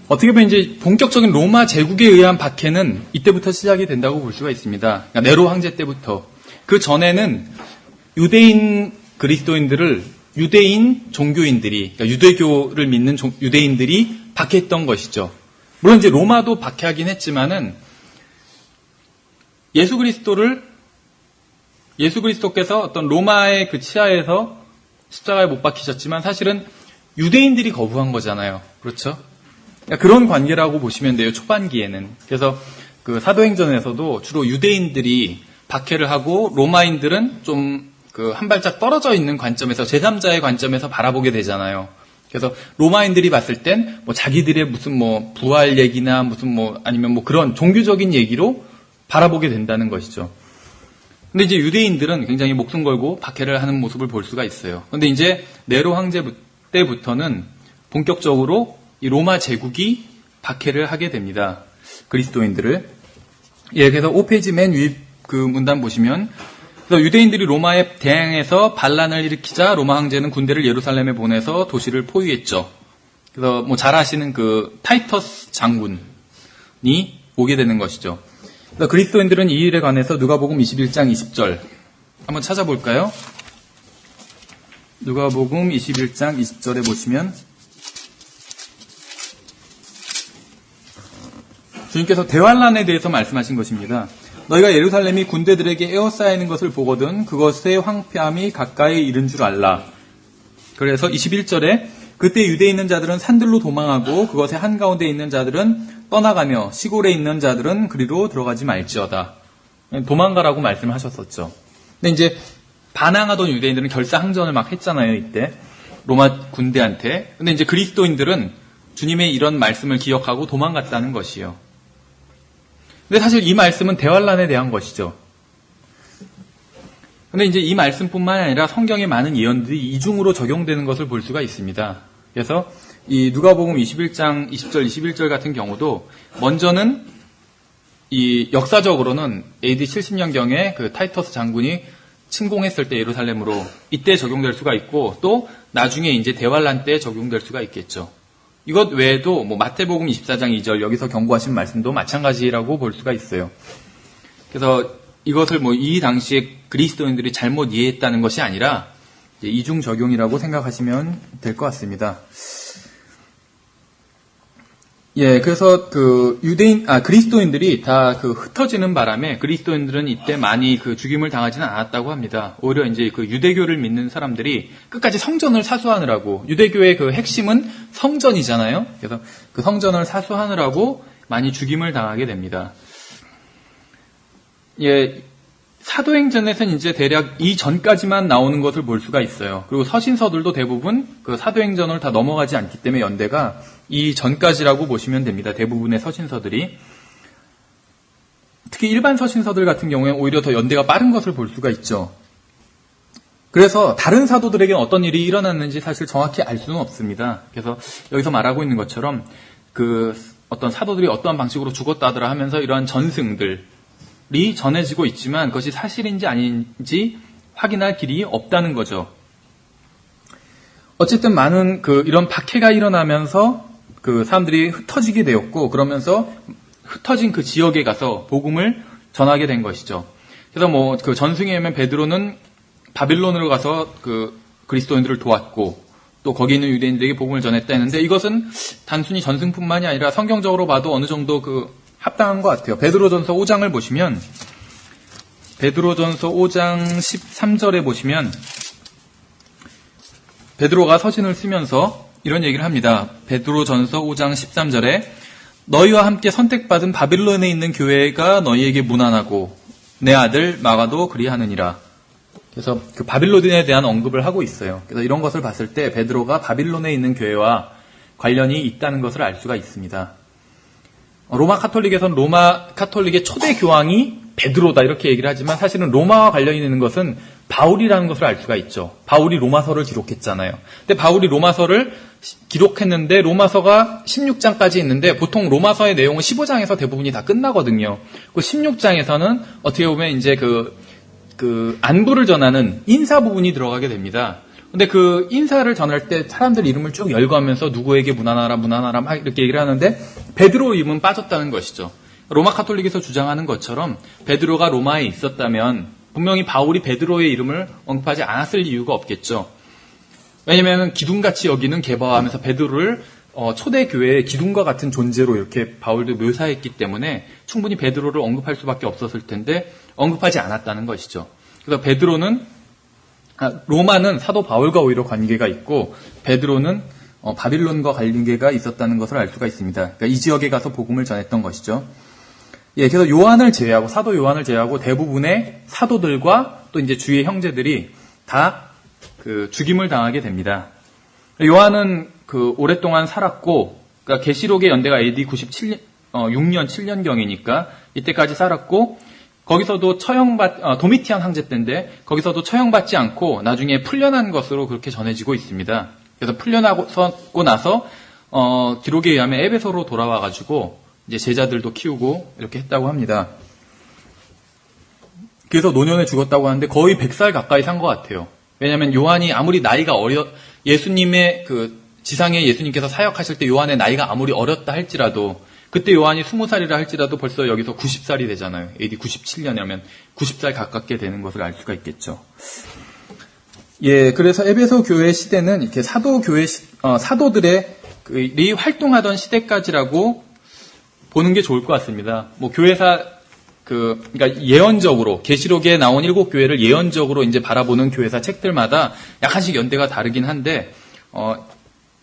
어떻게 보면 이제 본격적인 로마 제국에 의한 박해는 이때부터 시작이 된다고 볼 수가 있습니다. 그러니까 네로 황제 때부터. 그 전에는 유대인 그리스도인들을 유대인 종교인들이, 그러니까 유대교를 믿는 유대인들이 박해했던 것이죠. 물론 이제 로마도 박해하긴 했지만은 예수 그리스도께서 어떤 로마의 그 치하에서 십자가에 못 박히셨지만 사실은 유대인들이 거부한 거잖아요. 그렇죠? 그러니까 그런 관계라고 보시면 돼요. 초반기에는. 그래서 그 사도행전에서도 주로 유대인들이 박해를 하고 로마인들은 좀 그 한 발짝 떨어져 있는 관점에서 제3자의 관점에서 바라보게 되잖아요. 그래서 로마인들이 봤을 땐 뭐 자기들의 무슨 뭐 부활 얘기나 무슨 뭐 아니면 뭐 그런 종교적인 얘기로 바라보게 된다는 것이죠. 근데 이제 유대인들은 굉장히 목숨 걸고 박해를 하는 모습을 볼 수가 있어요. 근데 이제 네로 황제 때부터는 본격적으로 이 로마 제국이 박해를 하게 됩니다. 그리스도인들을. 예, 그래서 5페이지 맨 위 그 문단 보시면, 그래서 유대인들이 로마에 대항해서 반란을 일으키자 로마 황제는 군대를 예루살렘에 보내서 도시를 포위했죠. 그래서 뭐 잘 아시는 그 타이터스 장군이 오게 되는 것이죠. 그래서 그리스도인들은 이 일에 관해서 누가복음 21장 20절 한번 찾아볼까요? 누가복음 21장 20절에 보시면 주님께서 대환란에 대해서 말씀하신 것입니다. 너희가 예루살렘이 군대들에게 에워싸이는 것을 보거든 그것의 황폐함이 가까이 이른 줄 알라. 그래서 21절에 그때 유대에 있는 자들은 산들로 도망하고 그것의 한가운데 있는 자들은 떠나가며 시골에 있는 자들은 그리로 들어가지 말지어다. 도망가라고 말씀하셨었죠. 근데 이제 반항하던 유대인들은 결사항전을 막 했잖아요, 이때. 로마 군대한테. 근데 이제 그리스도인들은 주님의 이런 말씀을 기억하고 도망갔다는 것이요. 근데 사실 이 말씀은 대환란에 대한 것이죠. 근데 이제 이 말씀뿐만 아니라 성경의 많은 예언들이 이중으로 적용되는 것을 볼 수가 있습니다. 그래서 이 누가복음 21장 20절, 21절 같은 경우도 먼저는 이 역사적으로는 AD 70년경에 그 타이터스 장군이 침공했을 때 예루살렘으로 이때 적용될 수가 있고 또 나중에 이제 대환란 때 적용될 수가 있겠죠. 이것 외에도 뭐 마태복음 24장 2절 여기서 경고하신 말씀도 마찬가지라고 볼 수가 있어요. 그래서 이것을 뭐 이 당시에 그리스도인들이 잘못 이해했다는 것이 아니라 이제 이중 적용이라고 생각하시면 될 것 같습니다. 예, 그래서 그 그리스도인들이 다 그 흩어지는 바람에 그리스도인들은 이때 많이 그 죽임을 당하지는 않았다고 합니다. 오히려 이제 그 유대교를 믿는 사람들이 끝까지 성전을 사수하느라고, 유대교의 그 핵심은 성전이잖아요. 그래서 그 성전을 사수하느라고 많이 죽임을 당하게 됩니다. 예, 사도행전에서는 이제 대략 이 전까지만 나오는 것을 볼 수가 있어요. 그리고 서신서들도 대부분 그 사도행전을 다 넘어가지 않기 때문에 연대가 이 전까지라고 보시면 됩니다. 대부분의 서신서들이. 특히 일반 서신서들 같은 경우에는 오히려 더 연대가 빠른 것을 볼 수가 있죠. 그래서 다른 사도들에게는 어떤 일이 일어났는지 사실 정확히 알 수는 없습니다. 그래서 여기서 말하고 있는 것처럼 그 어떤 사도들이 어떠한 방식으로 죽었다더라 하면서 이러한 전승들이 전해지고 있지만 그것이 사실인지 아닌지 확인할 길이 없다는 거죠. 어쨌든 많은 이런 박해가 일어나면서 그 사람들이 흩어지게 되었고 그러면서 흩어진 그 지역에 가서 복음을 전하게 된 것이죠. 그래서 뭐 그 전승에 의하면 베드로는 바빌론으로 가서 그 그리스도인들을 도왔고 또 거기 있는 유대인들에게 복음을 전했다 했는데 이것은 단순히 전승뿐만이 아니라 성경적으로 봐도 어느 정도 합당한 것 같아요. 베드로전서 5장을 보시면 베드로전서 5장 13절에 보시면 베드로가 서신을 쓰면서 이런 얘기를 합니다. 베드로전서 5장 13절에 너희와 함께 선택받은 바빌론에 있는 교회가 너희에게 문안하고 내 아들 마가도 그리하느니라. 그래서 그 바빌론에 대한 언급을 하고 있어요. 그래서 이런 것을 봤을 때 베드로가 바빌론에 있는 교회와 관련이 있다는 것을 알 수가 있습니다. 로마 카톨릭에서는 로마 카톨릭의 초대 교황이 베드로다 이렇게 얘기를 하지만 사실은 로마와 관련이 있는 것은 바울이라는 것을 알 수가 있죠. 바울이 로마서를 기록했잖아요. 근데 바울이 로마서를 기록했는데 로마서가 16장까지 있는데 보통 로마서의 내용은 15장에서 대부분이 다 끝나거든요. 그 16장에서는 어떻게 보면 이제 그 안부를 전하는 인사 부분이 들어가게 됩니다. 근데 그 인사를 전할 때 사람들 이름을 쭉 열거하면서 누구에게 문안하라 막 이렇게 얘기를 하는데 베드로 이름은 빠졌다는 것이죠. 로마 카톨릭에서 주장하는 것처럼 베드로가 로마에 있었다면 분명히 바울이 베드로의 이름을 언급하지 않았을 이유가 없겠죠. 왜냐하면 기둥같이 여기는 게바하면서 베드로를 초대교회의 기둥과 같은 존재로 이렇게 바울도 묘사했기 때문에 충분히 베드로를 언급할 수밖에 없었을 텐데 언급하지 않았다는 것이죠. 그래서 로마는 사도 바울과 오히려 관계가 있고 베드로는 바빌론과 관계가 있었다는 것을 알 수가 있습니다. 그러니까 이 지역에 가서 복음을 전했던 것이죠. 예, 그래서 요한을 제외하고 사도 요한을 제외하고 대부분의 사도들과 또 이제 주의 형제들이 다 그 죽임을 당하게 됩니다. 요한은 그 오랫동안 살았고, 그러니까 계시록의 연대가 AD 6년 7년경이니까 이때까지 살았고, 거기서도 도미티안 황제 때인데 거기서도 처형받지 않고 나중에 풀려난 것으로 그렇게 전해지고 있습니다. 그래서 풀려나고 나서 기록에 의하면 에베소로 돌아와가지고 이제 제자들도 키우고 이렇게 했다고 합니다. 그래서 노년에 죽었다고 하는데 거의 100살 가까이 산 것 같아요. 왜냐하면 요한이 아무리 나이가 예수님의 지상에 예수님께서 사역하실 때 요한의 나이가 아무리 어렸다 할지라도 그때 요한이 20살이라 할지라도 벌써 여기서 90살이 되잖아요. AD 97년이면 90살 가깝게 되는 것을 알 수가 있겠죠. 예, 그래서 에베소 교회 시대는 이렇게 사도들이 활동하던 시대까지라고 보는 게 좋을 것 같습니다. 뭐 그러니까 예언적으로 계시록에 나온 7교회를 예언적으로 이제 바라보는 교회사 책들마다 약간씩 연대가 다르긴 한데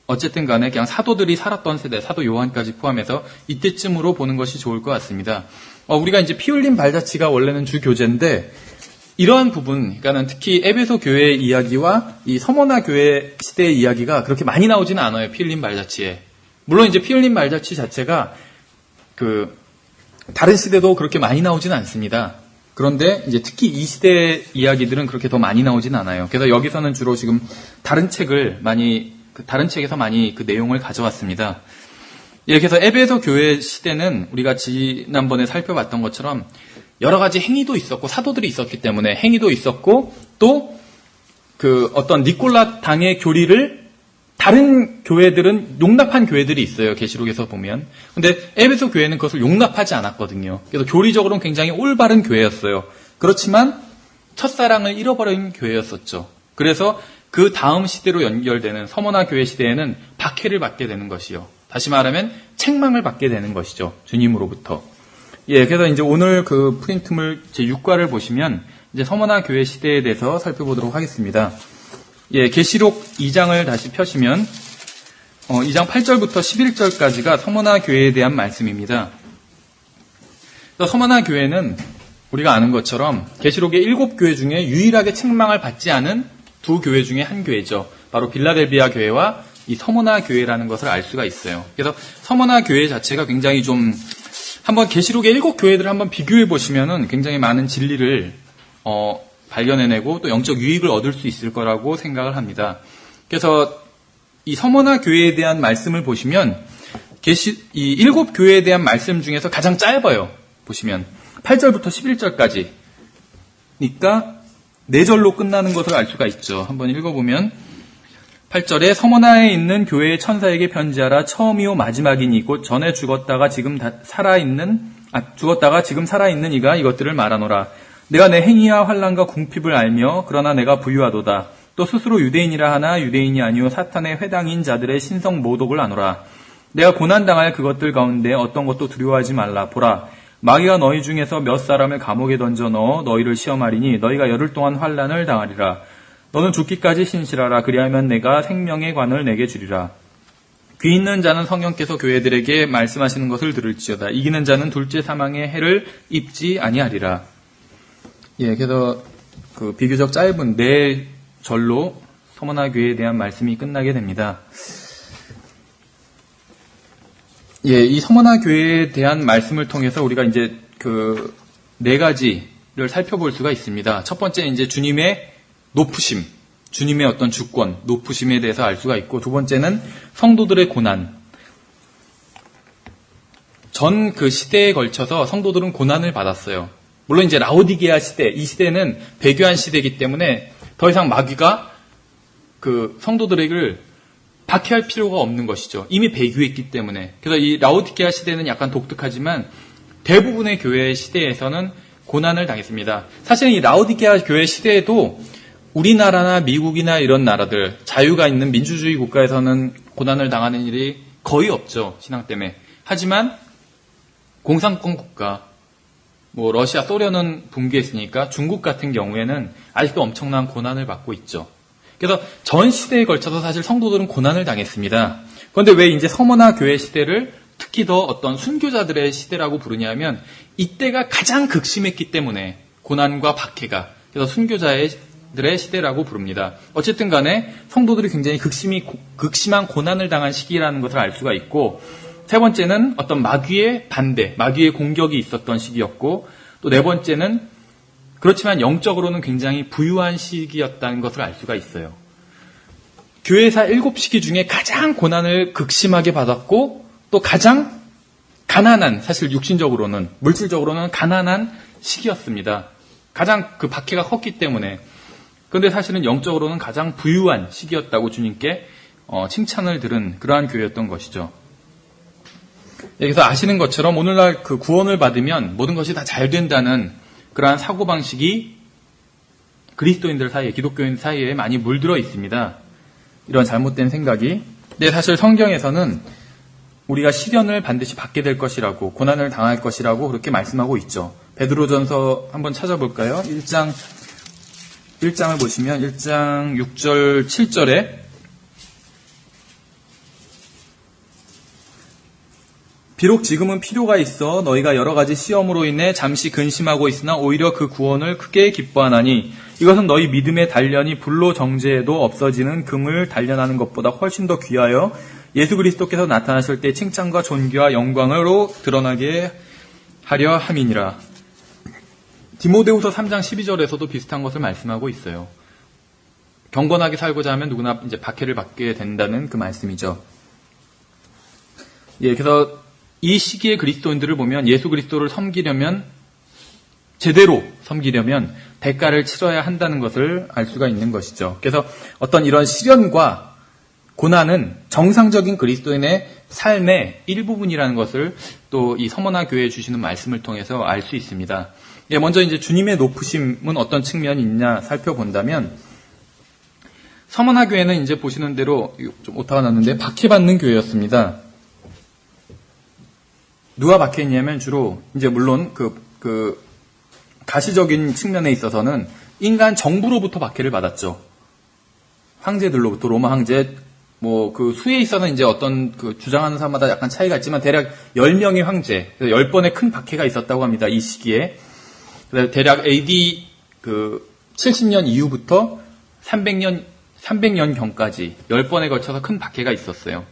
어쨌든 간에 그냥 사도들이 살았던 세대, 사도 요한까지 포함해서 이때쯤으로 보는 것이 좋을 것 같습니다. 우리가 이제 피 흘린 발자취가 원래는 주 교재인데 이러한 부분, 그러니까는 특히 에베소 교회의 이야기와 이 서머나 교회 시대의 이야기가 그렇게 많이 나오지는 않아요. 피 흘린 발자취에. 물론 이제 피 흘린 발자취 자체가 다른 시대도 그렇게 많이 나오지는 않습니다. 그런데 이제 특히 이 시대 이야기들은 그렇게 더 많이 나오지는 않아요. 그래서 여기서는 주로 지금 다른 책에서 많이 그 내용을 가져왔습니다. 예, 그래서 에베소 교회 시대는 우리가 지난번에 살펴봤던 것처럼 여러 가지 행위도 있었고 사도들이 있었기 때문에 행위도 있었고 또 어떤 니콜라 당의 교리를 다른 교회들은 용납한 교회들이 있어요. 계시록에서 보면. 근데 에베소 교회는 그것을 용납하지 않았거든요. 그래서 교리적으로는 굉장히 올바른 교회였어요. 그렇지만 첫사랑을 잃어버린 교회였었죠. 그래서 그 다음 시대로 연결되는 서머나 교회 시대에는 박해를 받게 되는 것이요. 다시 말하면 책망을 받게 되는 것이죠. 주님으로부터. 예, 그래서 이제 오늘 그 프린트물 제6과를 보시면 이제 서머나 교회 시대에 대해서 살펴보도록 하겠습니다. 예, 계시록 2장을 다시 펴시면 2장 8절부터 11절까지가 서머나 교회에 대한 말씀입니다. 서머나 교회는 우리가 아는 것처럼 계시록의 7교회 중에 유일하게 책망을 받지 않은 두 교회 중에 한 교회죠. 바로 빌라델비아 교회와 이 서머나 교회라는 것을 알 수가 있어요. 그래서 서머나 교회 자체가 굉장히 좀 한번 계시록의 7교회들을 한번 비교해 보시면은 굉장히 많은 진리를 발견해내고 또 영적 유익을 얻을 수 있을 거라고 생각을 합니다. 그래서 이 서머나 교회에 대한 말씀을 보시면 이 7교회에 대한 말씀 중에서 가장 짧아요. 보시면 8절부터 11절까지 그러니까 4절로 끝나는 것을 알 수가 있죠. 한번 읽어보면 8절에 서머나에 있는 교회의 천사에게 편지하라. 처음이요 마지막이니 곧 전에 죽었다가 지금 살아있는 이가 이것들을 말하노라. 내가 내 행위와 환난과 궁핍을 알며 그러나 내가 부유하도다. 또 스스로 유대인이라 하나 유대인이 아니요 사탄의 회당인 자들의 신성 모독을 아노라. 내가 고난당할 그것들 가운데 어떤 것도 두려워하지 말라. 보라, 마귀가 너희 중에서 몇 사람을 감옥에 던져 넣어 너희를 시험하리니 너희가 열흘 동안 환난을 당하리라. 너는 죽기까지 신실하라. 그리하면 내가 생명의 관을 내게 주리라. 귀 있는 자는 성령께서 교회들에게 말씀하시는 것을 들을지어다. 이기는 자는 둘째 사망의 해를 입지 아니하리라. 예, 그래서 비교적 짧은 4절로 서머나 교회에 대한 말씀이 끝나게 됩니다. 예, 이 서머나 교회에 대한 말씀을 통해서 우리가 이제 4가지를 살펴볼 수가 있습니다. 첫 번째 이제 주님의 높으심, 주님의 어떤 주권, 높으심에 대해서 알 수가 있고, 두 번째는 성도들의 고난. 전 그 시대에 걸쳐서 성도들은 고난을 받았어요. 물론 이제 라오디게아 시대, 이 시대는 배교한 시대이기 때문에 더 이상 마귀가 그 성도들에게 박해할 필요가 없는 것이죠. 이미 배교했기 때문에. 그래서 이 라오디게아 시대는 약간 독특하지만 대부분의 교회 시대에서는 고난을 당했습니다. 사실 이 라오디게아 교회 시대에도 우리나라나 미국이나 이런 나라들, 자유가 있는 민주주의 국가에서는 고난을 당하는 일이 거의 없죠. 신앙 때문에. 하지만 공산권 국가, 뭐 러시아, 소련은 붕괴했으니까 중국 같은 경우에는 아직도 엄청난 고난을 받고 있죠. 그래서 전 시대에 걸쳐서 사실 성도들은 고난을 당했습니다. 그런데 왜 이제 서머나 교회 시대를 특히 더 어떤 순교자들의 시대라고 부르냐면 이때가 가장 극심했기 때문에 고난과 박해가, 그래서 순교자들의 시대라고 부릅니다. 어쨌든 간에 성도들이 굉장히 극심한 고난을 당한 시기라는 것을 알 수가 있고, 세 번째는 어떤 마귀의 반대, 마귀의 공격이 있었던 시기였고, 또 네 번째는 그렇지만 영적으로는 굉장히 부유한 시기였다는 것을 알 수가 있어요. 교회사 7시기 중에 가장 고난을 극심하게 받았고 또 가장 가난한, 사실 육신적으로는, 물질적으로는 가난한 시기였습니다. 가장 그 박해가 컸기 때문에. 그런데 사실은 영적으로는 가장 부유한 시기였다고 주님께 칭찬을 들은 그러한 교회였던 것이죠. 여기서 아시는 것처럼 오늘날 그 구원을 받으면 모든 것이 다 잘 된다는 그러한 사고방식이 그리스도인들 사이에, 기독교인 사이에 많이 물들어 있습니다. 이런 잘못된 생각이. 근데 사실 성경에서는 우리가 시련을 반드시 받게 될 것이라고, 고난을 당할 것이라고 그렇게 말씀하고 있죠. 베드로전서 한번 찾아볼까요? 1장을 보시면 1장 6절, 7절에 비록 지금은 필요가 있어 너희가 여러 가지 시험으로 인해 잠시 근심하고 있으나 오히려 그 구원을 크게 기뻐하나니 이것은 너희 믿음의 단련이 불로 정죄해도 없어지는 금을 단련하는 것보다 훨씬 더 귀하여 예수 그리스도께서 나타나실 때 칭찬과 존귀와 영광으로 드러나게 하려 함이니라. 디모데후서 3장 12절에서도 비슷한 것을 말씀하고 있어요. 경건하게 살고자 하면 누구나 이제 박해를 받게 된다는 그 말씀이죠. 예, 그래서 이 시기의 그리스도인들을 보면 예수 그리스도를 섬기려면, 제대로 섬기려면 대가를 치러야 한다는 것을 알 수가 있는 것이죠. 그래서 어떤 이런 시련과 고난은 정상적인 그리스도인의 삶의 일부분이라는 것을 또 이 서머나 교회에 주시는 말씀을 통해서 알 수 있습니다. 예, 먼저 이제 주님의 높으심은 어떤 측면이 있냐 살펴본다면, 서머나 교회는 이제 보시는 대로 좀 오타가 났는데 박해받는 교회였습니다. 누가 박해했냐면 주로 이제 물론 그 가시적인 측면에 있어서는 인간 정부로부터 박해를 받았죠. 황제들로부터, 로마 황제, 뭐 그 수에 있어서는 이제 어떤 그 주장하는 사람마다 약간 차이가 있지만 대략 10명의 황제, 10번의 큰 박해가 있었다고 합니다. 이 시기에. 그래서 대략 AD 그 70년 이후부터 300년경까지 10번에 걸쳐서 큰 박해가 있었어요.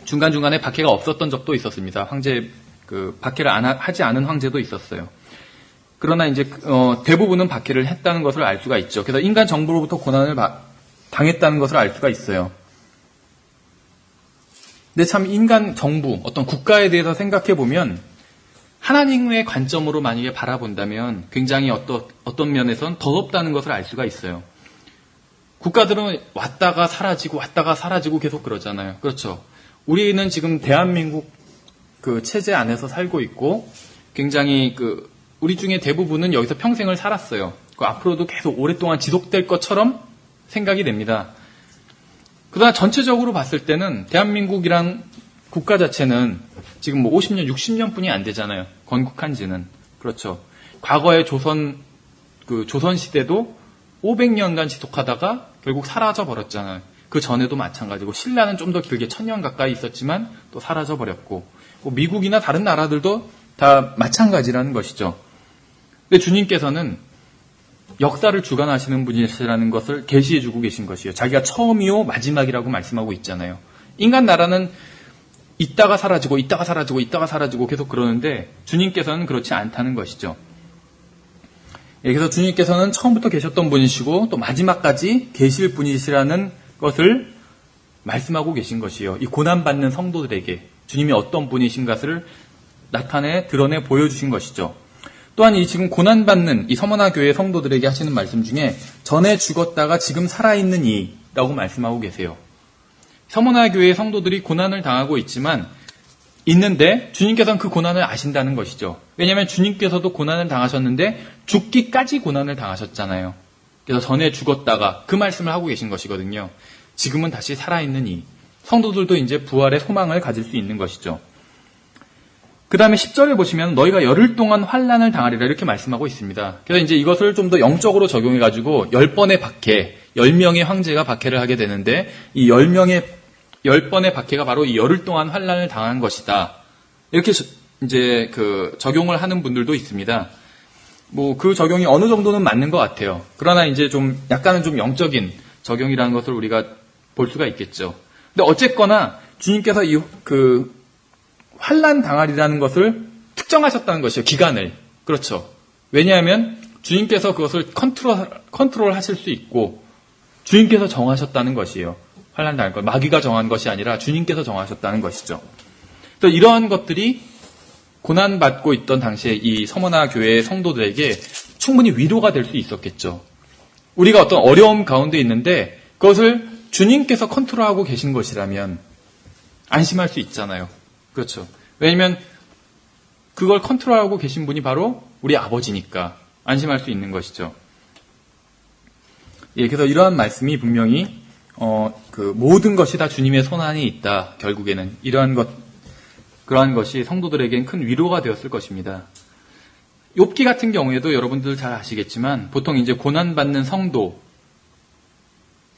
중간중간에 박해가 없었던 적도 있었습니다. 황제, 그, 박해를 하지 않은 황제도 있었어요. 그러나 이제, 대부분은 박해를 했다는 것을 알 수가 있죠. 그래서 인간 정부로부터 고난을 당했다는 것을 알 수가 있어요. 근데 참 인간 정부, 어떤 국가에 대해서 생각해 보면, 하나님의 관점으로 만약에 바라본다면 굉장히 어떤 면에선 더럽다는 것을 알 수가 있어요. 국가들은 왔다가 사라지고 계속 그러잖아요. 그렇죠. 우리는 지금 대한민국 그 체제 안에서 살고 있고 굉장히 우리 중에 대부분은 여기서 평생을 살았어요. 앞으로도 계속 오랫동안 지속될 것처럼 생각이 됩니다. 그러나 전체적으로 봤을 때는 대한민국이란 국가 자체는 지금 뭐 50년, 60년 뿐이 안 되잖아요. 건국한 지는. 그렇죠. 과거의 조선 시대도 500년간 지속하다가 결국 사라져 버렸잖아요. 그 전에도 마찬가지고, 신라는 좀 더 길게 1000년 가까이 있었지만 또 사라져 버렸고, 미국이나 다른 나라들도 다 마찬가지라는 것이죠. 근데 주님께서는 역사를 주관하시는 분이시라는 것을 계시해주고 계신 것이에요. 자기가 처음이요 마지막이라고 말씀하고 있잖아요. 인간 나라는 있다가 사라지고 계속 그러는데 주님께서는 그렇지 않다는 것이죠. 그래서 주님께서는 처음부터 계셨던 분이시고 또 마지막까지 계실 분이시라는 것을 말씀하고 계신 것이에요. 이 고난받는 성도들에게 주님이 어떤 분이신 것을 드러내 보여주신 것이죠. 또한 이 지금 고난받는 이 서머나 교회 성도들에게 하시는 말씀 중에 전에 죽었다가 지금 살아있는 이라고 말씀하고 계세요. 서머나 교회 성도들이 고난을 당하고 있는데 주님께서는 그 고난을 아신다는 것이죠. 왜냐하면 주님께서도 고난을 당하셨는데 죽기까지 고난을 당하셨잖아요. 그래서 전에 죽었다가 그 말씀을 하고 계신 것이거든요. 지금은 다시 살아있는 이. 성도들도 이제 부활의 소망을 가질 수 있는 것이죠. 그 다음에 10절에 보시면 너희가 열흘 동안 환난을 당하리라 이렇게 말씀하고 있습니다. 그래서 이제 이것을 좀 더 영적으로 적용해가지고 10번의 박해, 10명의 황제가 박해를 하게 되는데 이 10번의 박해가 바로 이 열흘 동안 환난을 당한 것이다. 이렇게 이제 그 적용을 하는 분들도 있습니다. 뭐 그 적용이 어느 정도는 맞는 것 같아요. 그러나 이제 좀 약간은 좀 영적인 적용이라는 것을 우리가 볼 수가 있겠죠. 근데 어쨌거나 주님께서 이 그 환난 당하리라는 것을 특정하셨다는 것이요. 기간을. 그렇죠. 왜냐하면 주님께서 그것을 컨트롤 하실 수 있고 주님께서 정하셨다는 것이에요. 환난 당할 것. 마귀가 정한 것이 아니라 주님께서 정하셨다는 것이죠. 또 이러한 것들이 고난받고 있던 당시에 이 서머나 교회의 성도들에게 충분히 위로가 될 수 있었겠죠. 우리가 어떤 어려움 가운데 있는데 그것을 주님께서 컨트롤하고 계신 것이라면 안심할 수 있잖아요. 그렇죠. 왜냐하면 그걸 컨트롤하고 계신 분이 바로 우리 아버지니까 안심할 수 있는 것이죠. 예, 그래서 이러한 말씀이 분명히 그 모든 것이 다 주님의 손안에 있다. 결국에는 그러한 것이 성도들에겐 큰 위로가 되었을 것입니다. 욥기 같은 경우에도 여러분들 잘 아시겠지만 보통 이제 고난받는 성도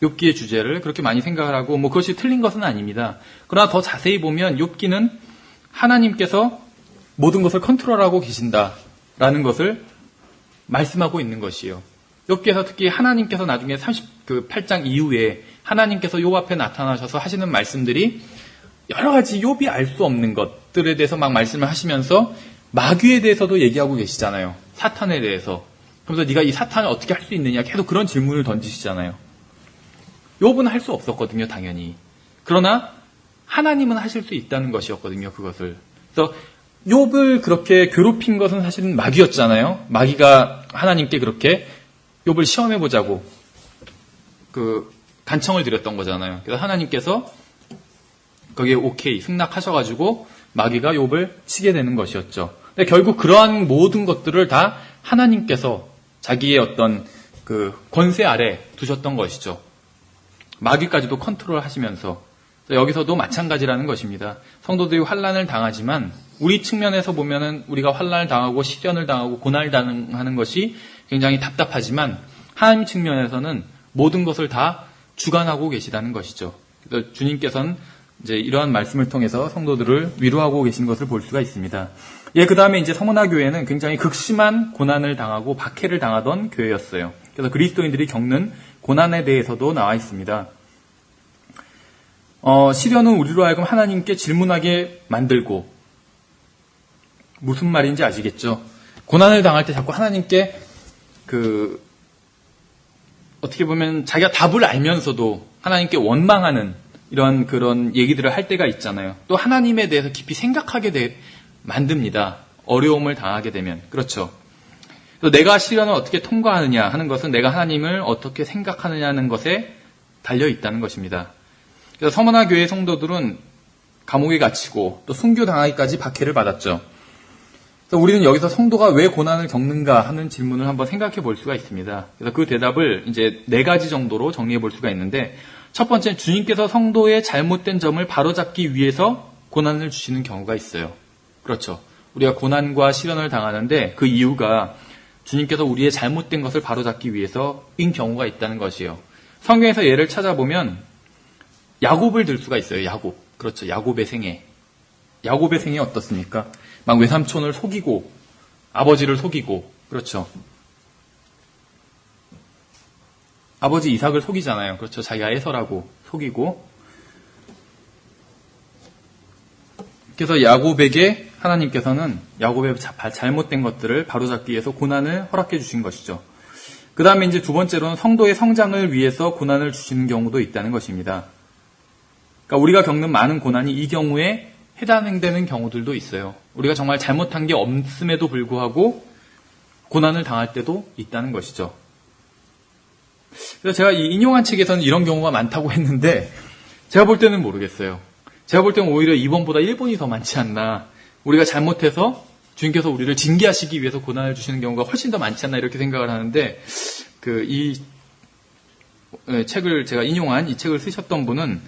욥기의 주제를 그렇게 많이 생각을 하고 뭐 그것이 틀린 것은 아닙니다. 그러나 더 자세히 보면 욥기는 하나님께서 모든 것을 컨트롤하고 계신다라는 것을 말씀하고 있는 것이에요. 욥기에서 특히 하나님께서 나중에 38장 이후에 하나님께서 욥 앞에 나타나셔서 하시는 말씀들이 여러 가지 욥이 알 수 없는 것들에 대해서 막 말씀을 하시면서 마귀에 대해서도 얘기하고 계시잖아요. 사탄에 대해서. 그러면서 네가 이 사탄을 어떻게 할 수 있느냐 계속 그런 질문을 던지시잖아요. 욥은 할 수 없었거든요, 당연히. 그러나 하나님은 하실 수 있다는 것이었거든요, 그것을. 그래서 욥을 그렇게 괴롭힌 것은 사실은 마귀였잖아요. 마귀가 하나님께 그렇게 욥을 시험해보자고 그 간청을 드렸던 거잖아요. 그래서 하나님께서 거기에 오케이 승낙하셔가지고 마귀가 욥을 치게 되는 것이었죠. 근데 결국 그러한 모든 것들을 다 하나님께서 자기의 어떤 그 권세 아래 두셨던 것이죠. 마귀까지도 컨트롤 하시면서 여기서도 마찬가지라는 것입니다. 성도들이 환난을 당하지만 우리 측면에서 보면은 우리가 환난을 당하고 시련을 당하고 고난을 당하는 것이 굉장히 답답하지만 하나님 측면에서는 모든 것을 다 주관하고 계시다는 것이죠. 그래서 주님께서는 이제 이러한 말씀을 통해서 성도들을 위로하고 계신 것을 볼 수가 있습니다. 예, 그 다음에 이제 서머나 교회는 굉장히 극심한 고난을 당하고 박해를 당하던 교회였어요. 그래서 그리스도인들이 겪는 고난에 대해서도 나와 있습니다. 시련은 우리로 하여금 하나님께 질문하게 만들고 무슨 말인지 아시겠죠? 고난을 당할 때 자꾸 하나님께 어떻게 보면 자기가 답을 알면서도 하나님께 원망하는 이런 그런 얘기들을 할 때가 있잖아요. 또 하나님에 대해서 깊이 생각하게 만듭니다. 어려움을 당하게 되면. 그렇죠. 그래서 내가 시련을 어떻게 통과하느냐 하는 것은 내가 하나님을 어떻게 생각하느냐는 것에 달려 있다는 것입니다. 그래서 서머나 교회 성도들은 감옥에 갇히고 또 순교당하기까지 박해를 받았죠. 그래서 우리는 여기서 성도가 왜 고난을 겪는가 하는 질문을 한번 생각해 볼 수가 있습니다. 그래서 그 대답을 이제 4가지 정도로 정리해 볼 수가 있는데, 첫 번째는 주님께서 성도의 잘못된 점을 바로잡기 위해서 고난을 주시는 경우가 있어요. 그렇죠. 우리가 고난과 시련을 당하는데 그 이유가 주님께서 우리의 잘못된 것을 바로잡기 위해서인 경우가 있다는 것이에요. 성경에서 예를 찾아보면 야곱을 들 수가 있어요. 야곱. 그렇죠. 야곱의 생애. 야곱의 생애 어떻습니까? 막 외삼촌을 속이고 아버지를 속이고, 그렇죠. 아버지 이삭을 속이잖아요. 그렇죠. 자기가 에서라고 속이고. 그래서 야곱에게 하나님께서는 야곱의 잘못된 것들을 바로잡기 위해서 고난을 허락해 주신 것이죠. 그 다음에 이제 2번째로는 성도의 성장을 위해서 고난을 주시는 경우도 있다는 것입니다. 그러니까 우리가 겪는 많은 고난이 이 경우에 해당되는 경우들도 있어요. 우리가 정말 잘못한 게 없음에도 불구하고 고난을 당할 때도 있다는 것이죠. 그래서 제가 이 인용한 책에서는 이런 경우가 많다고 했는데 제가 볼 때는 모르겠어요. 제가 볼 때는 오히려 2번보다 1번이 더 많지 않나. 우리가 잘못해서 주님께서 우리를 징계하시기 위해서 고난을 주시는 경우가 훨씬 더 많지 않나 이렇게 생각을 하는데 이 책을 제가 인용한 이 책을 쓰셨던 분은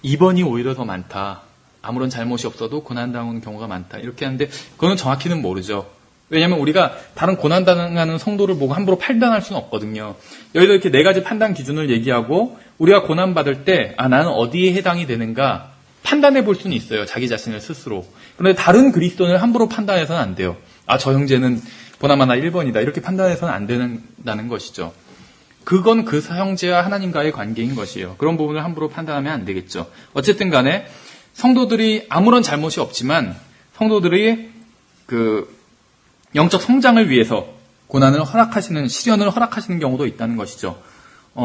2번이 오히려 더 많다. 아무런 잘못이 없어도 고난당하는 경우가 많다. 이렇게 하는데 그거는 정확히는 모르죠. 왜냐하면 우리가 다른 고난당하는 성도를 보고 함부로 판단할 수는 없거든요. 여기서 이렇게 4가지 판단 기준을 얘기하고 우리가 고난받을 때 나는 어디에 해당이 되는가 판단해 볼 수는 있어요. 자기 자신을 스스로. 그런데 다른 그리스도인을 함부로 판단해서는 안 돼요. 저 형제는 보나마나 1번이다. 이렇게 판단해서는 안 된다는 것이죠. 그건 그 형제와 하나님과의 관계인 것이에요. 그런 부분을 함부로 판단하면 안 되겠죠. 어쨌든 간에 성도들이 아무런 잘못이 없지만 성도들이 영적 성장을 위해서 고난을 허락하시는, 시련을 허락하시는 경우도 있다는 것이죠.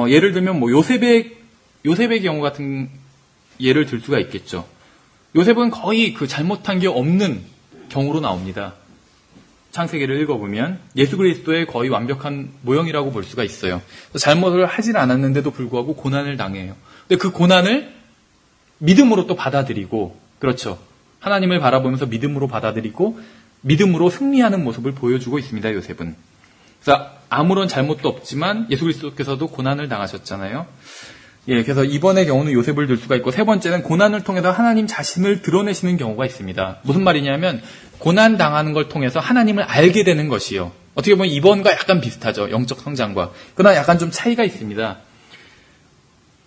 예를 들면 요셉의 경우 같은 예를 들 수가 있겠죠. 요셉은 거의 잘못한 게 없는 경우로 나옵니다. 창세기를 읽어보면 예수 그리스도의 거의 완벽한 모형이라고 볼 수가 있어요. 잘못을 하질 않았는데도 불구하고 고난을 당해요. 근데 그 고난을 믿음으로 또 받아들이고, 그렇죠. 하나님을 바라보면서 믿음으로 받아들이고 믿음으로 승리하는 모습을 보여주고 있습니다. 요셉은. 그래서 아무런 잘못도 없지만 예수 그리스도께서도 고난을 당하셨잖아요. 그래서 이번의 경우는 요셉을 들 수가 있고, 세 번째는 고난을 통해서 하나님 자신을 드러내시는 경우가 있습니다. 무슨 말이냐면 고난 당하는 걸 통해서 하나님을 알게 되는 것이요. 어떻게 보면 이번과 약간 비슷하죠. 영적 성장과. 그러나 약간 좀 차이가 있습니다.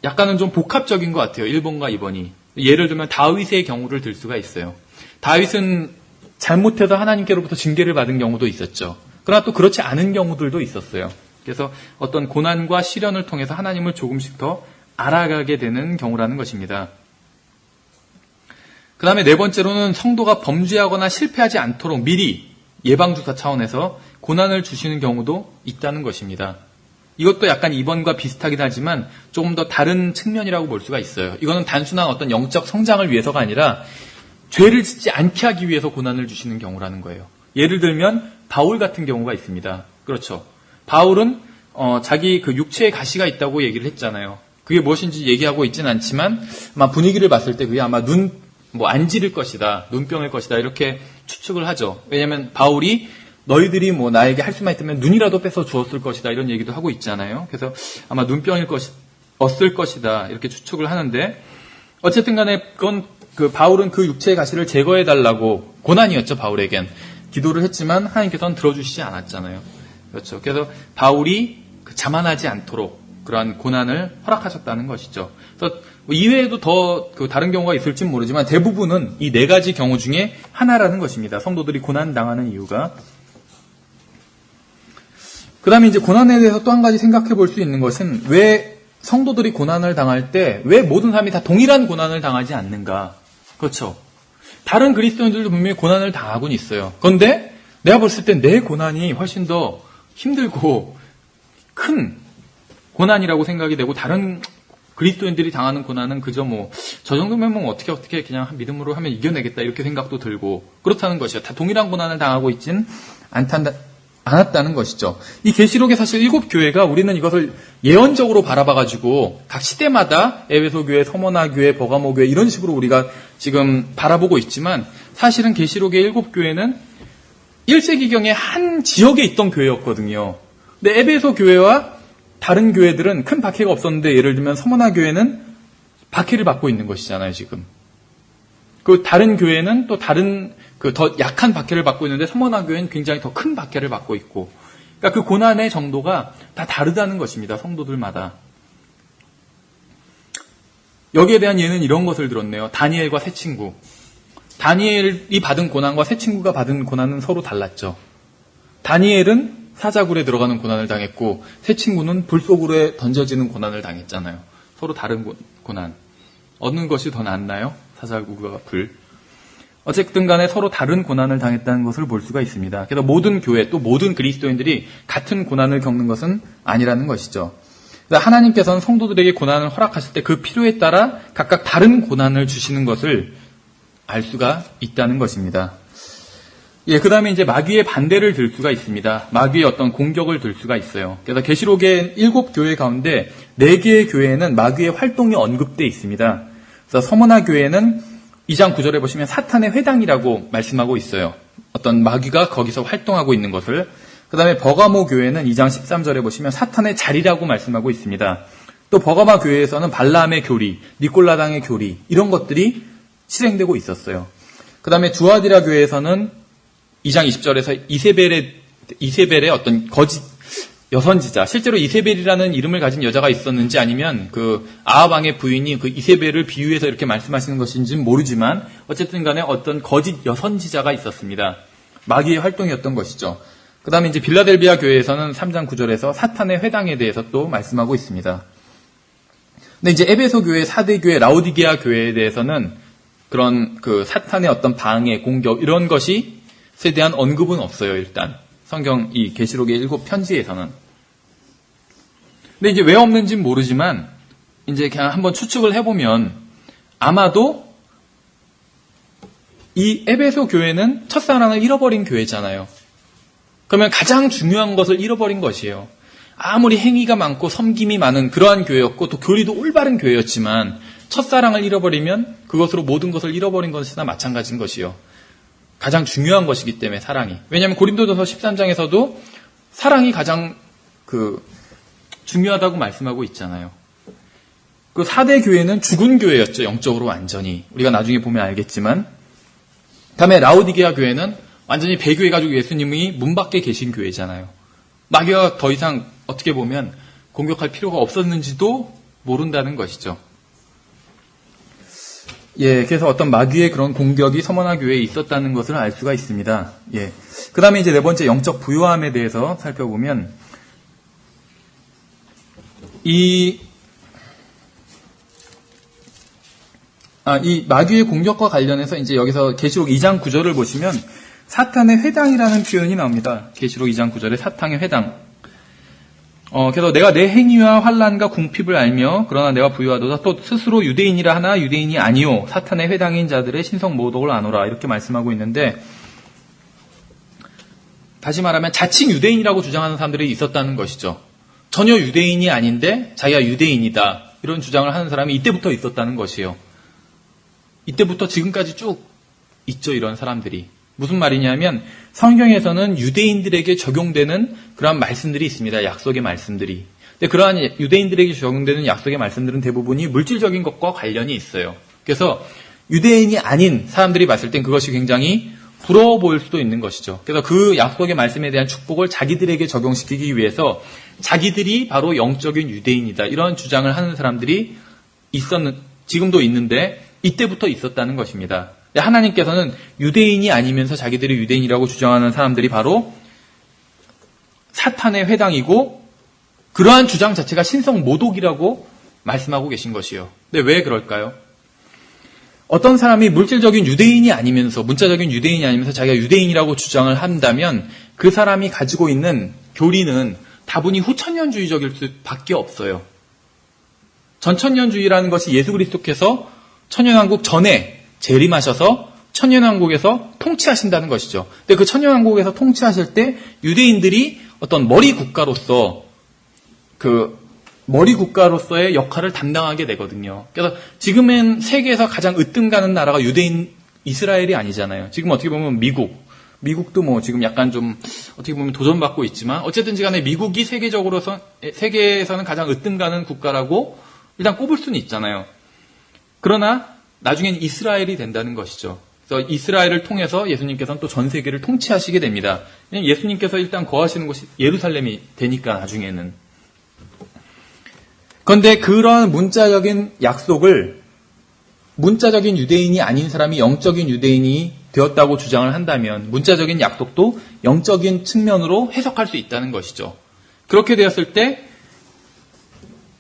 약간은 좀 복합적인 것 같아요. 1번과 2번이. 예를 들면 다윗의 경우를 들 수가 있어요. 다윗은 잘못해서 하나님께로부터 징계를 받은 경우도 있었죠. 그러나 또 그렇지 않은 경우들도 있었어요. 그래서 어떤 고난과 시련을 통해서 하나님을 조금씩 더 알아가게 되는 경우라는 것입니다. 그 다음에 4번째로는 성도가 범죄하거나 실패하지 않도록 미리 예방주사 차원에서 고난을 주시는 경우도 있다는 것입니다. 이것도 약간 2번과 비슷하긴 하지만 조금 더 다른 측면이라고 볼 수가 있어요. 이거는 단순한 어떤 영적 성장을 위해서가 아니라 죄를 짓지 않게 하기 위해서 고난을 주시는 경우라는 거예요. 예를 들면 바울 같은 경우가 있습니다. 그렇죠. 바울은 자기 육체에 가시가 있다고 얘기를 했잖아요. 그게 무엇인지 얘기하고 있지는 않지만 아마 분위기를 봤을 때 그게 아마 안지를 것이다, 눈병일 것이다 이렇게 추측을 하죠. 왜냐하면 바울이 너희들이 나에게 할 수만 있다면 눈이라도 뺏어 주었을 것이다 이런 얘기도 하고 있잖아요. 그래서 아마 눈병일 것이다 이렇게 추측을 하는데 어쨌든 간에 그건 바울은 그 육체의 가시를 제거해 달라고 고난이었죠. 바울에겐 기도를 했지만 하나님께서는 들어주시지 않았잖아요. 그렇죠. 그래서 바울이 자만하지 않도록 그러한 고난을 허락하셨다는 것이죠. 그래서 이외에도 더 다른 경우가 있을지는 모르지만 대부분은 이 4가지 경우 중에 하나라는 것입니다. 성도들이 고난 당하는 이유가. 그 다음에 이제 고난에 대해서 또 한 가지 생각해 볼 수 있는 것은 왜 성도들이 고난을 당할 때 왜 모든 사람이 다 동일한 고난을 당하지 않는가. 그렇죠. 다른 그리스도인들도 분명히 고난을 당하고는 있어요. 그런데 내가 봤을 때 내 고난이 훨씬 더 힘들고 큰 고난이라고 생각이 되고 다른 그리스도인들이 당하는 고난은 그저 저 정도면 어떻게 그냥 믿음으로 하면 이겨내겠다 이렇게 생각도 들고 그렇다는 것이요. 다 동일한 고난을 당하고 있진 않았다는 것이죠. 이 계시록의 사실 7교회가 우리는 이것을 예언적으로 바라봐가지고 각 시대마다 에베소 교회, 서머나 교회, 버가모 교회 이런 식으로 우리가 지금 바라보고 있지만 사실은 계시록의 7교회는 1세기경에 한 지역에 있던 교회였거든요. 근데 에베소 교회와 다른 교회들은 큰 박해가 없었는데 예를 들면 서머나 교회는 박해를 받고 있는 것이잖아요, 지금. 그 다른 교회는 또 다른 더 약한 박해를 받고 있는데 서머나 교회는 굉장히 더 큰 박해를 받고 있고. 그러니까 그 고난의 정도가 다 다르다는 것입니다, 성도들마다. 여기에 대한 예는 이런 것을 들었네요. 다니엘과 새 친구. 다니엘이 받은 고난과 새 친구가 받은 고난은 서로 달랐죠. 다니엘은 사자굴에 들어가는 고난을 당했고 새 친구는 불 속으로 던져지는 고난을 당했잖아요. 서로 다른 고난. 어느 것이 더 낫나요? 사자굴과 불. 어쨌든 간에 서로 다른 고난을 당했다는 것을 볼 수가 있습니다. 그래서 모든 교회 또 모든 그리스도인들이 같은 고난을 겪는 것은 아니라는 것이죠. 하나님께서는 성도들에게 고난을 허락하실 때 그 필요에 따라 각각 다른 고난을 주시는 것을 알 수가 있다는 것입니다. 예, 그 다음에 이제 마귀의 반대를 들 수가 있습니다. 마귀의 어떤 공격을 들 수가 있어요. 그래서 계시록의 7교회 가운데 4개의 교회에는 마귀의 활동이 언급되어 있습니다. 그래서 서머나 교회는 2장 9절에 보시면 사탄의 회당이라고 말씀하고 있어요. 어떤 마귀가 거기서 활동하고 있는 것을. 그 다음에 버가모 교회는 2장 13절에 보시면 사탄의 자리라고 말씀하고 있습니다. 또 버가마 교회에서는 발람의 교리, 니콜라당의 교리 이런 것들이 실행되고 있었어요. 그 다음에 두아디라 교회에서는 2장 20절에서 이세벨의 어떤 거짓 여선지자, 실제로 이세벨이라는 이름을 가진 여자가 있었는지 아니면 그 아합 왕의 부인이 그 이세벨을 비유해서 이렇게 말씀하시는 것인지는 모르지만 어쨌든 간에 어떤 거짓 여선지자가 있었습니다. 마귀의 활동이었던 것이죠. 그 다음에 이제 빌라델비아 교회에서는 3장 9절에서 사탄의 회당에 대해서 또 말씀하고 있습니다. 근데 이제 에베소 교회, 사대 교회, 라오디게아 교회에 대해서는 그런 그 사탄의 어떤 방해, 공격 이런 것이 에 대한 언급은 없어요. 일단 성경 이 계시록의 7 편지에서는. 근데 이제 왜 없는지는 모르지만 이제 그냥 한번 추측을 해보면 아마도 이 에베소 교회는 첫사랑을 잃어버린 교회잖아요. 그러면 가장 중요한 것을 잃어버린 것이에요. 아무리 행위가 많고 섬김이 많은 그러한 교회였고 또 교리도 올바른 교회였지만 첫사랑을 잃어버리면 그것으로 모든 것을 잃어버린 것이나 마찬가지인 것이요. 가장 중요한 것이기 때문에 사랑이. 왜냐하면 고린도전서 13장에서도 사랑이 가장 중요하다고 말씀하고 있잖아요. 그 4대 교회는 죽은 교회였죠. 영적으로 완전히. 우리가 나중에 보면 알겠지만. 다음에 라오디게아 교회는 완전히 배교해가지고 예수님이 문 밖에 계신 교회잖아요. 마귀가 더 이상 어떻게 보면 공격할 필요가 없었는지도 모른다는 것이죠. 예, 그래서 어떤 마귀의 그런 공격이 서머나 교회에 있었다는 것을 알 수가 있습니다. 예. 그 다음에 이제 4번째 영적 부요함에 대해서 살펴보면, 이 마귀의 공격과 관련해서 이제 여기서 계시록 2장 9절을 보시면 사탄의 회당이라는 표현이 나옵니다. 계시록 2장 9절에 사탄의 회당. 그래서 내가 내 행위와 환난과 궁핍을 알며 그러나 내가 부유하도다 또 스스로 유대인이라 하나 유대인이 아니요 사탄의 회당인 자들의 신성 모독을 아노라 이렇게 말씀하고 있는데 다시 말하면 자칭 유대인이라고 주장하는 사람들이 있었다는 것이죠. 전혀 유대인이 아닌데 자기가 유대인이다 이런 주장을 하는 사람이 이때부터 있었다는 것이에요. 이때부터 지금까지 쭉 있죠. 이런 사람들이. 무슨 말이냐면 성경에서는 유대인들에게 적용되는 그러한 말씀들이 있습니다. 약속의 말씀들이. 근데 그러한 유대인들에게 적용되는 약속의 말씀들은 대부분이 물질적인 것과 관련이 있어요. 그래서 유대인이 아닌 사람들이 봤을 땐 그것이 굉장히 부러워 보일 수도 있는 것이죠. 그래서 그 약속의 말씀에 대한 축복을 자기들에게 적용시키기 위해서 자기들이 바로 영적인 유대인이다. 이런 주장을 하는 사람들이 지금도 있는데 이때부터 있었다는 것입니다. 하나님께서는 유대인이 아니면서 자기들이 유대인이라고 주장하는 사람들이 바로 사탄의 회당이고 그러한 주장 자체가 신성 모독이라고 말씀하고 계신 것이요. 근데 왜 그럴까요? 어떤 사람이 물질적인 유대인이 아니면서 문자적인 유대인이 아니면서 자기가 유대인이라고 주장을 한다면 그 사람이 가지고 있는 교리는 다분히 후천년주의적일 수밖에 없어요. 전천년주의라는 것이 예수 그리스도께서 천년왕국 전에 재림하셔서 천년왕국에서 통치하신다는 것이죠. 근데 그 천년왕국에서 통치하실 때 유대인들이 어떤 머리 국가로서의 역할을 담당하게 되거든요. 그래서 지금은 세계에서 가장 으뜸가는 나라가 유대인 이스라엘이 아니잖아요. 지금 어떻게 보면 미국도 뭐 지금 약간 좀 어떻게 보면 도전받고 있지만 어쨌든지 간에 미국이 세계에서는 가장 으뜸가는 국가라고 일단 꼽을 수는 있잖아요. 그러나 나중엔 이스라엘이 된다는 것이죠. 그래서 이스라엘을 통해서 예수님께서는 또 전 세계를 통치하시게 됩니다. 왜냐하면 예수님께서 일단 거하시는 곳이 예루살렘이 되니까 나중에는. 그런데 그러한 문자적인 약속을 문자적인 유대인이 아닌 사람이 영적인 유대인이 되었다고 주장을 한다면 문자적인 약속도 영적인 측면으로 해석할 수 있다는 것이죠. 그렇게 되었을 때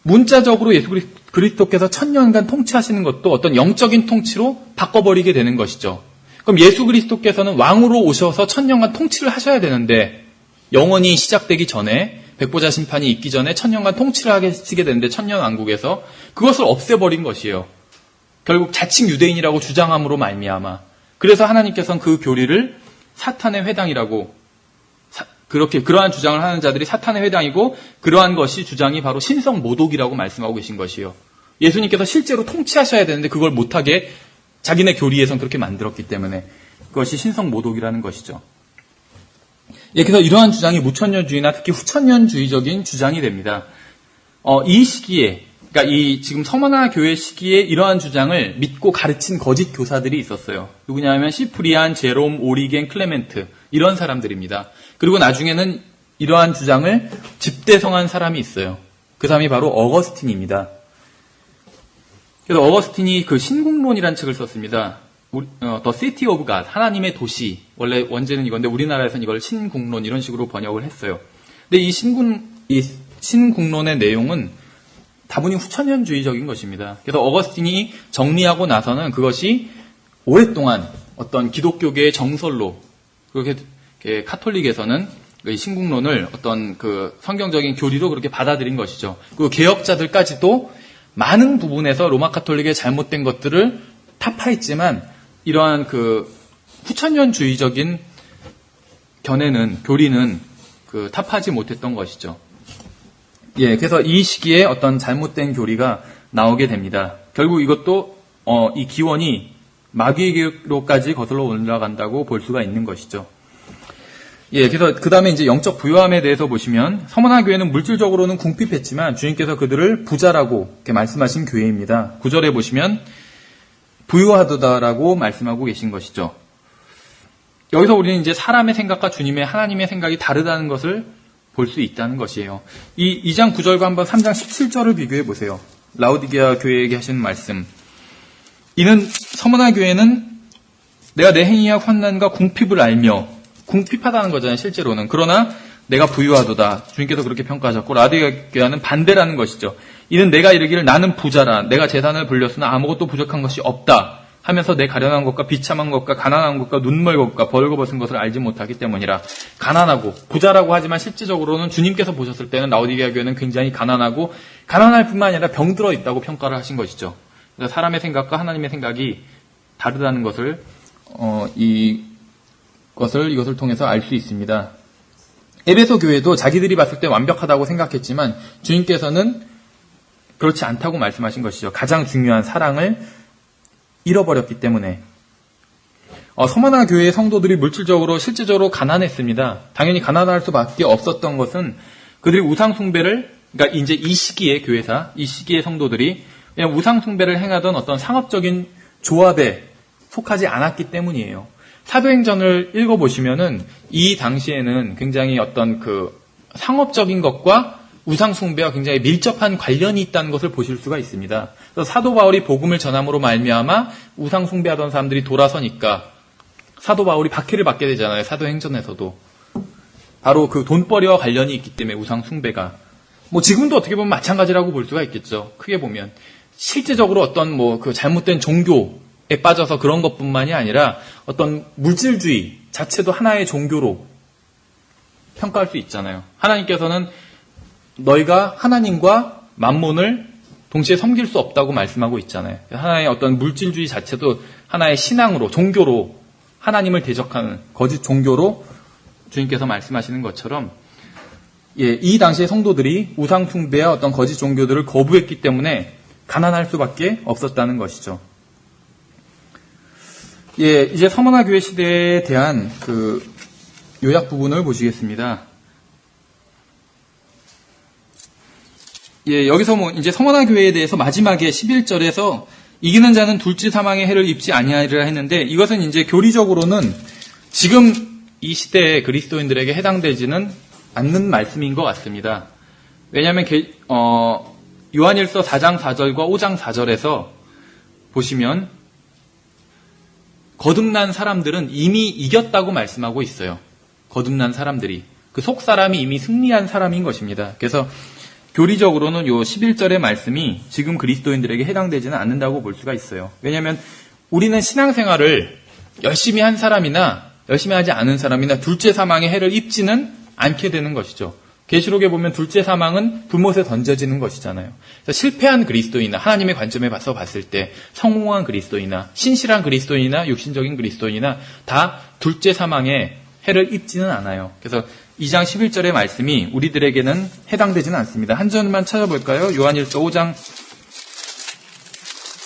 문자적으로 예수 그리스도께서 1000년간 통치하시는 것도 어떤 영적인 통치로 바꿔버리게 되는 것이죠. 그럼 예수 그리스도께서는 왕으로 오셔서 1000년간 통치를 하셔야 되는데 영원히 시작되기 전에 백보자 심판이 있기 전에 1000년간 통치를 하시게 되는데 천년왕국에서 그것을 없애버린 것이에요. 결국 자칭 유대인이라고 주장함으로 말미암아. 그래서 하나님께서는 그 교리를 사탄의 회당이라고 그러한 주장을 하는 자들이 사탄의 회당이고 그러한 것이 주장이 바로 신성 모독이라고 말씀하고 계신 것이요. 예수님께서 실제로 통치하셔야 되는데 그걸 못하게 자기네 교리에선 그렇게 만들었기 때문에 그것이 신성 모독이라는 것이죠. 예, 그래서 이러한 주장이 무천년주의나 특히 후천년주의적인 주장이 됩니다. 이 시기에, 그러니까 이 지금 서머나 교회 시기에 이러한 주장을 믿고 가르친 거짓 교사들이 있었어요. 누구냐면 시프리안, 제롬, 오리겐, 클레멘트 이런 사람들입니다. 그리고 나중에는 이러한 주장을 집대성한 사람이 있어요. 그 사람이 바로 어거스틴입니다. 그래서 어거스틴이 그 신국론이라는 책을 썼습니다. The City of God, 하나님의 도시. 원래 원제는 이건데 우리나라에서는 이걸 신국론 이런 식으로 번역을 했어요. 근데 이 신국론의 내용은 다분히 후천년주의적인 것입니다. 그래서 어거스틴이 정리하고 나서는 그것이 오랫동안 어떤 기독교계의 정설로 그렇게 카톨릭에서는 이 신국론을 어떤 그 성경적인 교리로 그렇게 받아들인 것이죠. 그리고 개혁자들까지도 많은 부분에서 로마 카톨릭의 잘못된 것들을 타파했지만 이러한 그 후천년주의적인 견해는 교리는 그 타파하지 못했던 것이죠. 예, 그래서 이 시기에 어떤 잘못된 교리가 나오게 됩니다. 결국 이것도 이 기원이 마귀교로까지 거슬러 올라간다고 볼 수가 있는 것이죠. 예, 그래서 그 다음에 이제 영적 부요함에 대해서 보시면 서머나 교회는 물질적으로는 궁핍했지만 주님께서 그들을 부자라고 이렇게 말씀하신 교회입니다. 9절에 보시면 부유하다라고 말씀하고 계신 것이죠. 여기서 우리는 이제 사람의 생각과 주님의 하나님의 생각이 다르다는 것을 볼 수 있다는 것이에요. 이 2장 9절과 한번 3장 17절을 비교해 보세요. 라오디게아 교회에게 하시는 말씀. 이는 서머나 교회는 내가 내 행위와 환난과 궁핍을 알며 궁핍하다는 거잖아요, 실제로는. 그러나 내가 부유하도다. 주님께서 그렇게 평가하셨고 라오디게아는 반대라는 것이죠. 이는 내가 이르기를 나는 부자라. 내가 재산을 불렸으나 아무것도 부족한 것이 없다. 하면서 내 가련한 것과 비참한 것과 가난한 것과 눈멀 것과 벌거벗은 것을 알지 못하기 때문이라. 가난하고 부자라고 하지만 실제적으로는 주님께서 보셨을 때는 라오디게아 교회는 굉장히 가난하고 가난할 뿐만 아니라 병들어 있다고 평가를 하신 것이죠. 그래서 사람의 생각과 하나님의 생각이 다르다는 것을 이것을 통해서 알 수 있습니다. 에베소 교회도 자기들이 봤을 때 완벽하다고 생각했지만 주님께서는 그렇지 않다고 말씀하신 것이죠. 가장 중요한 사랑을 잃어버렸기 때문에. 서머나 교회의 성도들이 물질적으로 실제적으로 가난했습니다. 당연히 가난할 수밖에 없었던 것은 그들이 우상숭배를, 그러니까 이제 이 시기의 교회사, 이 시기의 성도들이 그냥 우상숭배를 행하던 어떤 상업적인 조합에 속하지 않았기 때문이에요. 사도행전을 읽어보시면은 이 당시에는 굉장히 어떤 그 상업적인 것과 우상숭배와 굉장히 밀접한 관련이 있다는 것을 보실 수가 있습니다. 그래서 사도 바울이 복음을 전함으로 말미암아 우상숭배하던 사람들이 돌아서니까 사도 바울이 박해를 받게 되잖아요. 사도행전에서도. 바로 그 돈벌이와 관련이 있기 때문에 우상숭배가. 뭐 지금도 어떻게 보면 마찬가지라고 볼 수가 있겠죠. 크게 보면. 실제적으로 어떤 뭐 그 잘못된 종교에 빠져서 그런 것뿐만이 아니라 어떤 물질주의 자체도 하나의 종교로 평가할 수 있잖아요. 하나님께서는 너희가 하나님과 만몬을 동시에 섬길 수 없다고 말씀하고 있잖아요. 하나의 어떤 물질주의 자체도 하나의 신앙으로, 종교로 하나님을 대적하는 거짓 종교로 주님께서 말씀하시는 것처럼 예, 이 당시의 성도들이 우상숭배와 어떤 거짓 종교들을 거부했기 때문에 가난할 수밖에 없었다는 것이죠. 예, 이제 서머나 교회 시대에 대한 그 요약 부분을 보시겠습니다. 예, 여기서 뭐 이제 서머나 교회에 대해서 마지막에 11절에서 이기는 자는 둘째 사망의 해를 입지 아니하리라 했는데 이것은 이제 교리적으로는 지금 이 시대의 그리스도인들에게 해당되지는 않는 말씀인 것 같습니다. 왜냐하면 요한일서 4장 4절과 5장 4절에서 보시면 거듭난 사람들은 이미 이겼다고 말씀하고 있어요. 거듭난 사람들이. 그 속 사람이 이미 승리한 사람인 것입니다. 그래서 교리적으로는 요 11절의 말씀이 지금 그리스도인들에게 해당되지는 않는다고 볼 수가 있어요. 왜냐하면 우리는 신앙생활을 열심히 한 사람이나 열심히 하지 않은 사람이나 둘째 사망의 해를 입지는 않게 되는 것이죠. 계시록에 보면 둘째 사망은 불못에 던져지는 것이잖아요. 그래서 실패한 그리스도인이나 하나님의 관점에서 봤을 때 성공한 그리스도인이나 신실한 그리스도인이나 육신적인 그리스도인이나 다 둘째 사망에 해를 입지는 않아요. 그래서 2장 11절의 말씀이 우리들에게는 해당되지는 않습니다. 한 절만 찾아볼까요? 요한일서 4장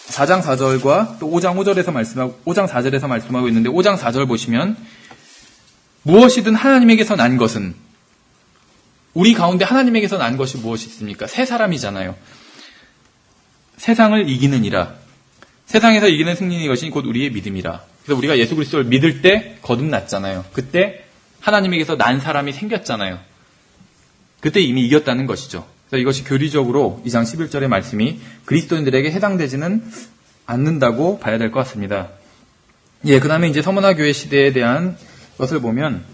4절과 또 5장 4절에서 말씀하고 있는데 5장 4절 보시면 무엇이든 하나님에게서 난 것은 우리 가운데 하나님에게서 난 것이 무엇이 있습니까? 새 사람이잖아요. 세상을 이기느니라. 세상에서 이기는 승리인 것이 곧 우리의 믿음이라. 그래서 우리가 예수 그리스도를 믿을 때 거듭났잖아요. 그때 하나님에게서 난 사람이 생겼잖아요. 그때 이미 이겼다는 것이죠. 그래서 이것이 교리적으로 2장 11절의 말씀이 그리스도인들에게 해당되지는 않는다고 봐야 될 것 같습니다. 그 다음에 이제 서머나 교회 시대에 대한 것을 보면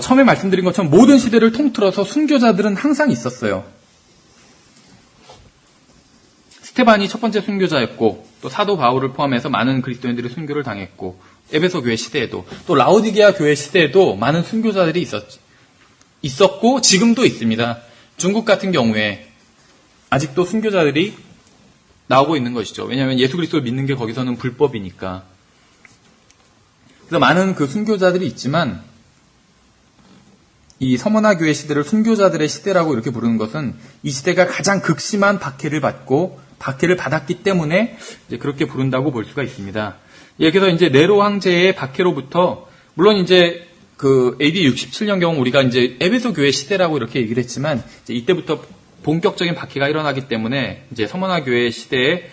처음에 말씀드린 것처럼 모든 시대를 통틀어서 순교자들은 항상 있었어요. 스테반이 첫 번째 순교자였고 또 사도 바울을 포함해서 많은 그리스도인들이 순교를 당했고 에베소 교회 시대에도 또 라오디게아 교회 시대에도 많은 순교자들이 있었고 지금도 있습니다. 중국 같은 경우에 아직도 순교자들이 나오고 있는 것이죠. 왜냐하면 예수 그리스도를 믿는 게 거기서는 불법이니까. 그래서 많은 그 순교자들이 있지만 이 서머나 교회 시대를 순교자들의 시대라고 이렇게 부르는 것은 이 시대가 가장 극심한 박해를 받았기 때문에 이제 그렇게 부른다고 볼 수가 있습니다. 그래서 이제 네로 황제의 박해로부터 물론 이제 그 AD 67년 경우 우리가 이제 에베소 교회 시대라고 이렇게 얘기를 했지만 이제 이때부터 본격적인 박해가 일어나기 때문에 이제 서머나 교회 시대의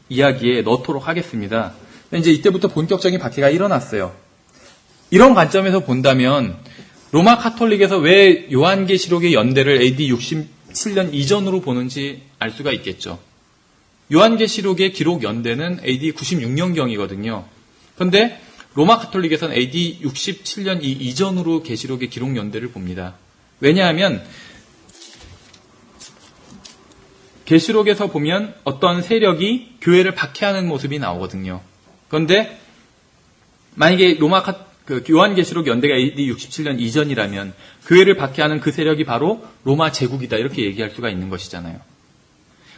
이야기에 넣도록 하겠습니다. 이제 이때부터 본격적인 박해가 일어났어요. 이런 관점에서 본다면 로마 카톨릭에서 왜 요한계시록의 연대를 AD 67년 이전으로 보는지 알 수가 있겠죠. 요한계시록의 기록 연대는 AD 96년경이거든요. 그런데 로마 카톨릭에서는 AD 67년 이전으로 계시록의 기록 연대를 봅니다. 왜냐하면 계시록에서 보면 어떤 세력이 교회를 박해하는 모습이 나오거든요. 그런데 만약에 요한계시록 연대가 AD 67년 이전이라면 교회를 박해하는 그 세력이 바로 로마 제국이다 이렇게 얘기할 수가 있는 것이잖아요.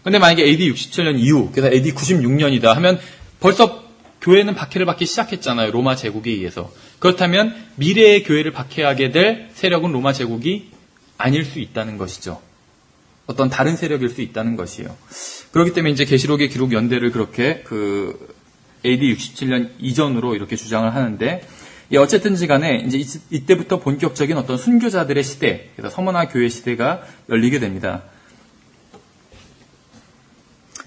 그런데 만약에 AD 67년 이후, 그래서 AD 96년이다 하면 벌써 교회는 박해를 받기 시작했잖아요. 로마 제국에 의해서. 그렇다면 미래의 교회를 박해하게 될 세력은 로마 제국이 아닐 수 있다는 것이죠. 어떤 다른 세력일 수 있다는 것이에요. 그렇기 때문에 이제 계시록의 기록 연대를 그렇게 AD 67년 이전으로 이렇게 주장을 하는데 어쨌든지 간에 이제 이때부터 본격적인 어떤 순교자들의 시대, 그래서 서머나 교회 시대가 열리게 됩니다.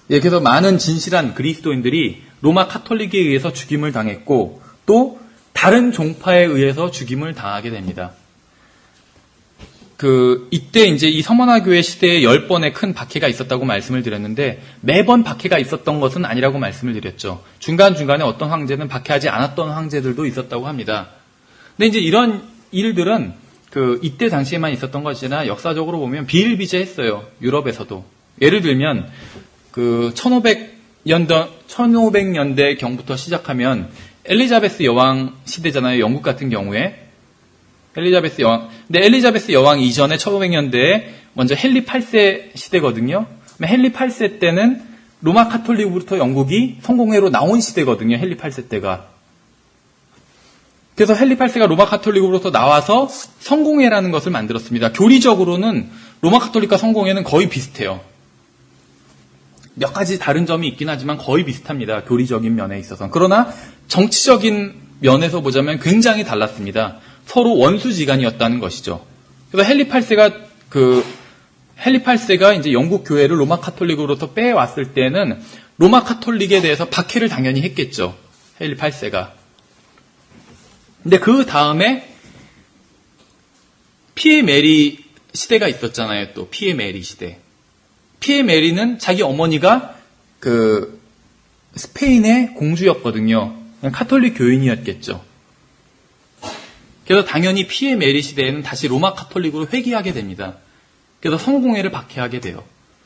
그래서 많은 진실한 그리스도인들이 로마 카톨릭에 의해서 죽임을 당했고 또 다른 종파에 의해서 죽임을 당하게 됩니다. 이때 이제 이 서머나 교회 시대에 10번의 큰 박해가 있었다고 말씀을 드렸는데 매번 박해가 있었던 것은 아니라고 말씀을 드렸죠. 중간중간에 어떤 황제는 박해하지 않았던 황제들도 있었다고 합니다. 근데 이제 이런 일들은 이때 당시에만 있었던 것이나 역사적으로 보면 비일비재했어요. 유럽에서도. 예를 들면 1500년대 경부터 시작하면 엘리자베스 여왕 시대잖아요. 영국 같은 경우에. 엘리자베스 여왕. 근데 엘리자베스 여왕 이전에 1500년대에 먼저 헨리 8세 시대거든요. 헨리 8세 때는 로마 카톨릭으로부터 영국이 성공회로 나온 시대거든요. 헨리 8세 때가. 그래서 헨리 8세가 로마 카톨릭으로부터 나와서 성공회라는 것을 만들었습니다. 교리적으로는 로마 카톨릭과 성공회는 거의 비슷해요. 몇 가지 다른 점이 있긴 하지만 거의 비슷합니다. 교리적인 면에 있어서. 그러나 정치적인 면에서 보자면 굉장히 달랐습니다. 서로 원수지간이었다는 것이죠. 그래서 헨리 8세가 이제 영국 교회를 로마 카톨릭으로부터 빼왔을 때는 로마 카톨릭에 대해서 박해를 당연히 했겠죠. 헨리 8세가. 근데 그 다음에 피에 메리 시대가 있었잖아요. 또 피에 메리 시대. 피에 메리는 자기 어머니가 스페인의 공주였거든요. 카톨릭 교인이었겠죠. 그래서 당연히 피에 메리 시대에는 다시 로마 카톨릭으로 회귀하게 됩니다. 그래서 성공회를 박해하게 돼요.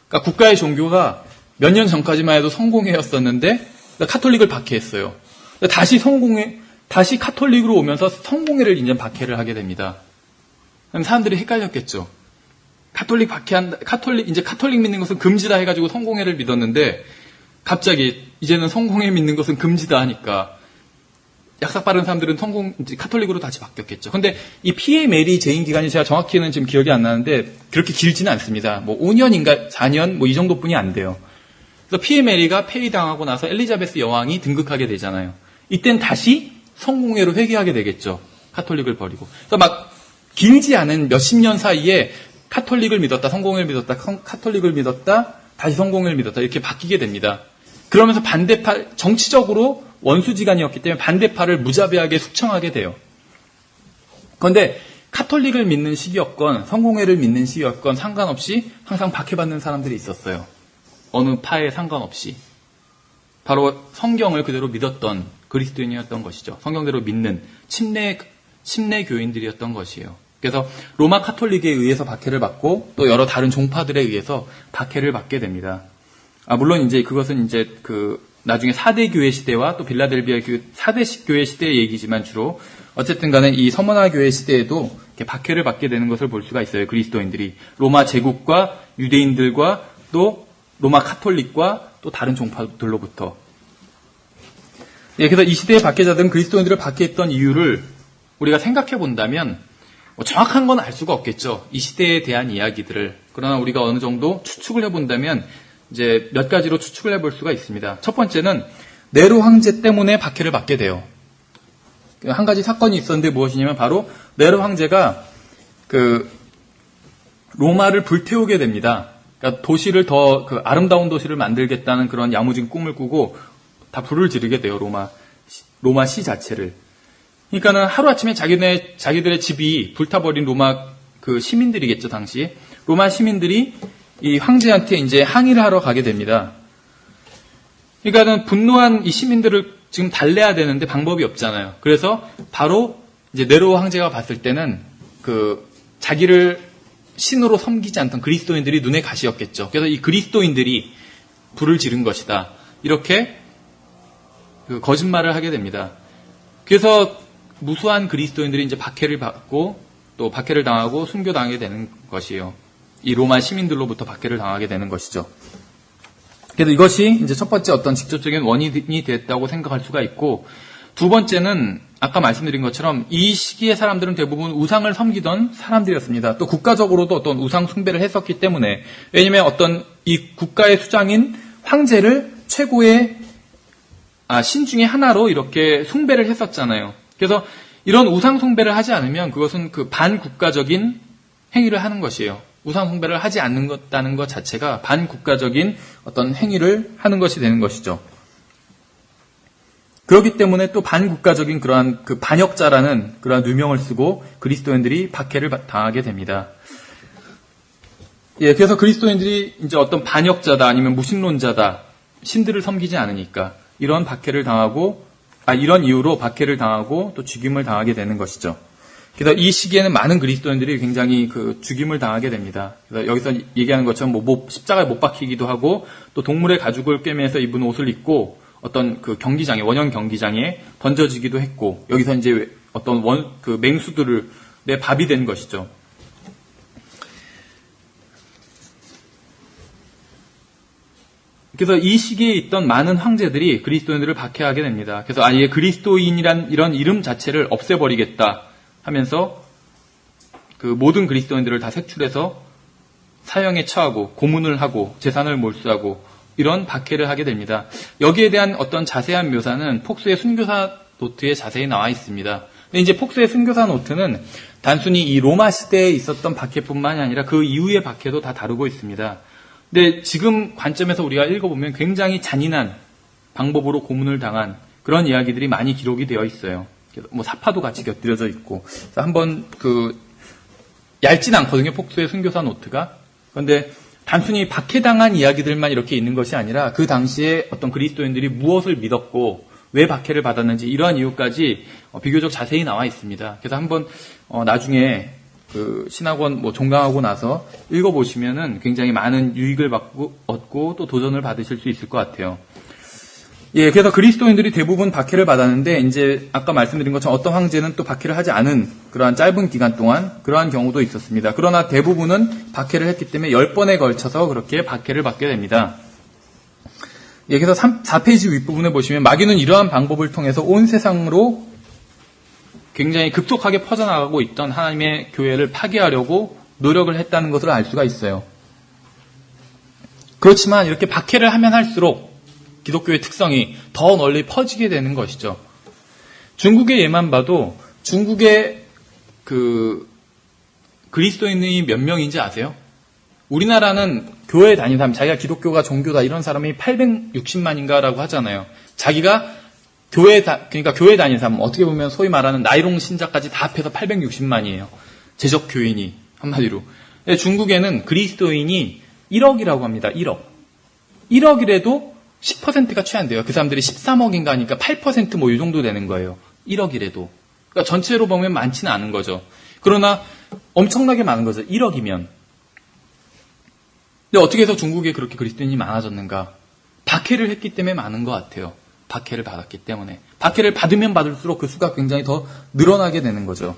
그러니까 국가의 종교가 몇 년 전까지만 해도 성공회였었는데 카톨릭을 박해했어요. 다시 카톨릭으로 오면서 성공회를 이제 박해를 하게 됩니다. 그럼 사람들이 헷갈렸겠죠. 이제 카톨릭 믿는 것은 금지다 해가지고 성공회를 믿었는데, 갑자기 이제는 성공회 믿는 것은 금지다 하니까, 약삭 빠른 사람들은 이제 카톨릭으로 다시 바뀌었겠죠. 근데 이 피에 메리 재임 기간이 제가 정확히는 지금 기억이 안 나는데, 그렇게 길지는 않습니다. 뭐 5년인가 4년 뭐 이 정도뿐이 안 돼요. 그래서 피에 메리가 폐위당하고 나서 엘리자베스 여왕이 등극하게 되잖아요. 이땐 다시 성공회로 회귀하게 되겠죠. 카톨릭을 버리고. 그래서 막 길지 않은 몇십 년 사이에 카톨릭을 믿었다, 성공회를 믿었다, 카톨릭을 믿었다, 다시 성공회를 믿었다 이렇게 바뀌게 됩니다. 그러면서 반대파, 정치적으로 원수지간이었기 때문에 반대파를 무자비하게 숙청하게 돼요. 그런데 카톨릭을 믿는 시기였건 성공회를 믿는 시기였건 상관없이 항상 박해받는 사람들이 있었어요. 어느 파에 상관없이. 바로 성경을 그대로 믿었던 그리스도인이었던 것이죠. 성경대로 믿는 침례 교인들이었던 것이에요. 그래서 로마 카톨릭에 의해서 박해를 받고 또 여러 다른 종파들에 의해서 박해를 받게 됩니다. 물론 이제 그것은 이제 나중에 4대 교회 시대와 또 빌라델비아 4대 교회 시대의 얘기지만 주로 어쨌든 간에 이 서머나 교회 시대에도 이렇게 박해를 받게 되는 것을 볼 수가 있어요. 그리스도인들이. 로마 제국과 유대인들과 또 로마 카톨릭과 또 다른 종파들로부터. 예, 그래서 이 시대의 박해자들은 그리스도인들을 박해했던 이유를 우리가 생각해 본다면 정확한 건 알 수가 없겠죠. 이 시대에 대한 이야기들을. 그러나 우리가 어느 정도 추측을 해본다면 이제 몇 가지로 추측을 해볼 수가 있습니다. 첫 번째는 네로 황제 때문에 박해를 받게 돼요. 한 가지 사건이 있었는데 무엇이냐면 바로 네로 황제가 로마를 불태우게 됩니다. 그러니까 도시를 더 아름다운 도시를 만들겠다는 그런 야무진 꿈을 꾸고 다 불을 지르게 돼요. 로마 시 자체를. 그러니까는 하루아침에 자기들의 집이 불타버린 로마 시민들이겠죠, 당시. 로마 시민들이 이 황제한테 이제 항의를 하러 가게 됩니다. 그러니까는 분노한 이 시민들을 지금 달래야 되는데 방법이 없잖아요. 그래서 바로 이제 네로 황제가 봤을 때는 자기를 신으로 섬기지 않던 그리스도인들이 눈에 가시였겠죠. 그래서 이 그리스도인들이 불을 지른 것이다. 이렇게 거짓말을 하게 됩니다. 그래서 무수한 그리스도인들이 이제 박해를 받고 또 박해를 당하고 순교당하게 되는 것이에요. 이 로마 시민들로부터 박해를 당하게 되는 것이죠. 그래서 이것이 이제 첫 번째 어떤 직접적인 원인이 됐다고 생각할 수가 있고, 두 번째는 아까 말씀드린 것처럼 이 시기의 사람들은 대부분 우상을 섬기던 사람들이었습니다. 또 국가적으로도 어떤 우상 숭배를 했었기 때문에, 왜냐하면 어떤 이 국가의 수장인 황제를 최고의 신 중에 하나로 이렇게 숭배를 했었잖아요. 그래서 이런 우상 숭배를 하지 않으면 그것은 반국가적인 행위를 하는 것이에요. 우상 숭배를 하지 않는다는 것 자체가 반국가적인 어떤 행위를 하는 것이 되는 것이죠. 그렇기 때문에 또 반국가적인 그러한 반역자라는 그러한 누명을 쓰고 그리스도인들이 박해를 당하게 됩니다. 예, 그래서 그리스도인들이 이제 어떤 반역자다 아니면 무신론자다, 신들을 섬기지 않으니까 이런 이유로 박해를 당하고 또 죽임을 당하게 되는 것이죠. 그래서 이 시기에는 많은 그리스도인들이 굉장히 죽임을 당하게 됩니다. 그래서 여기서 얘기하는 것처럼 십자가에 못 박히기도 하고 또 동물의 가죽을 꿰매서 입은 옷을 입고 어떤 원형 경기장에 던져지기도 했고, 여기서 이제 어떤 맹수들의 밥이 된 것이죠. 그래서 이 시기에 있던 많은 황제들이 그리스도인들을 박해하게 됩니다. 그래서 아예 그리스도인이란 이런 이름 자체를 없애버리겠다 하면서 모든 그리스도인들을 다 색출해서 사형에 처하고 고문을 하고 재산을 몰수하고 이런 박해를 하게 됩니다. 여기에 대한 어떤 자세한 묘사는 폭스의 순교사 노트에 자세히 나와 있습니다. 근데 이제 폭스의 순교사 노트는 단순히 이 로마 시대에 있었던 박해뿐만이 아니라 그 이후의 박해도 다 다루고 있습니다. 근데 지금 관점에서 우리가 읽어보면 굉장히 잔인한 방법으로 고문을 당한 그런 이야기들이 많이 기록이 되어 있어요. 그래서 사파도 같이 곁들여져 있고. 그래서 한번 얇진 않거든요, 폭스의 순교사 노트가. 그런데 단순히 박해당한 이야기들만 이렇게 있는 것이 아니라 그 당시에 어떤 그리스도인들이 무엇을 믿었고 왜 박해를 받았는지 이러한 이유까지 비교적 자세히 나와 있습니다. 그래서 한번 나중에 신학원 종강하고 나서 읽어보시면은 굉장히 많은 유익을 얻고 또 도전을 받으실 수 있을 것 같아요. 예, 그래서 그리스도인들이 대부분 박해를 받았는데, 이제 아까 말씀드린 것처럼 어떤 황제는 또 박해를 하지 않은 그러한 짧은 기간 동안 그러한 경우도 있었습니다. 그러나 대부분은 박해를 했기 때문에 10번에 걸쳐서 그렇게 박해를 받게 됩니다. 예, 그래서 4페이지 윗부분에 보시면 마귀는 이러한 방법을 통해서 온 세상으로 굉장히 급속하게 퍼져나가고 있던 하나님의 교회를 파괴하려고 노력을 했다는 것을 알 수가 있어요. 그렇지만 이렇게 박해를 하면 할수록 기독교의 특성이 더 널리 퍼지게 되는 것이죠. 중국의 예만 봐도 중국의 그리스도인이 몇 명인지 아세요? 우리나라는 교회 다니는 사람, 자기가 기독교가 종교다 이런 사람이 860만인가라고 하잖아요. 자기가 그러니까 교회 다니는 사람, 어떻게 보면 소위 말하는 나이롱 신자까지 다 합해서 860만이에요. 제적 교인이, 한마디로. 중국에는 그리스도인이 1억이라고 합니다. 1억. 1억이라도 10%가 채 안 돼요. 그 사람들이 13억인가 하니까 8% 뭐 이 정도 되는 거예요. 1억이라도. 그러니까 전체로 보면 많지는 않은 거죠. 그러나 엄청나게 많은 거죠. 1억이면. 근데 어떻게 해서 중국에 그렇게 그리스도인이 많아졌는가? 박해를 했기 때문에 많은 것 같아요. 박해를 받았기 때문에. 박해를 받으면 받을수록 그 수가 굉장히 더 늘어나게 되는 거죠.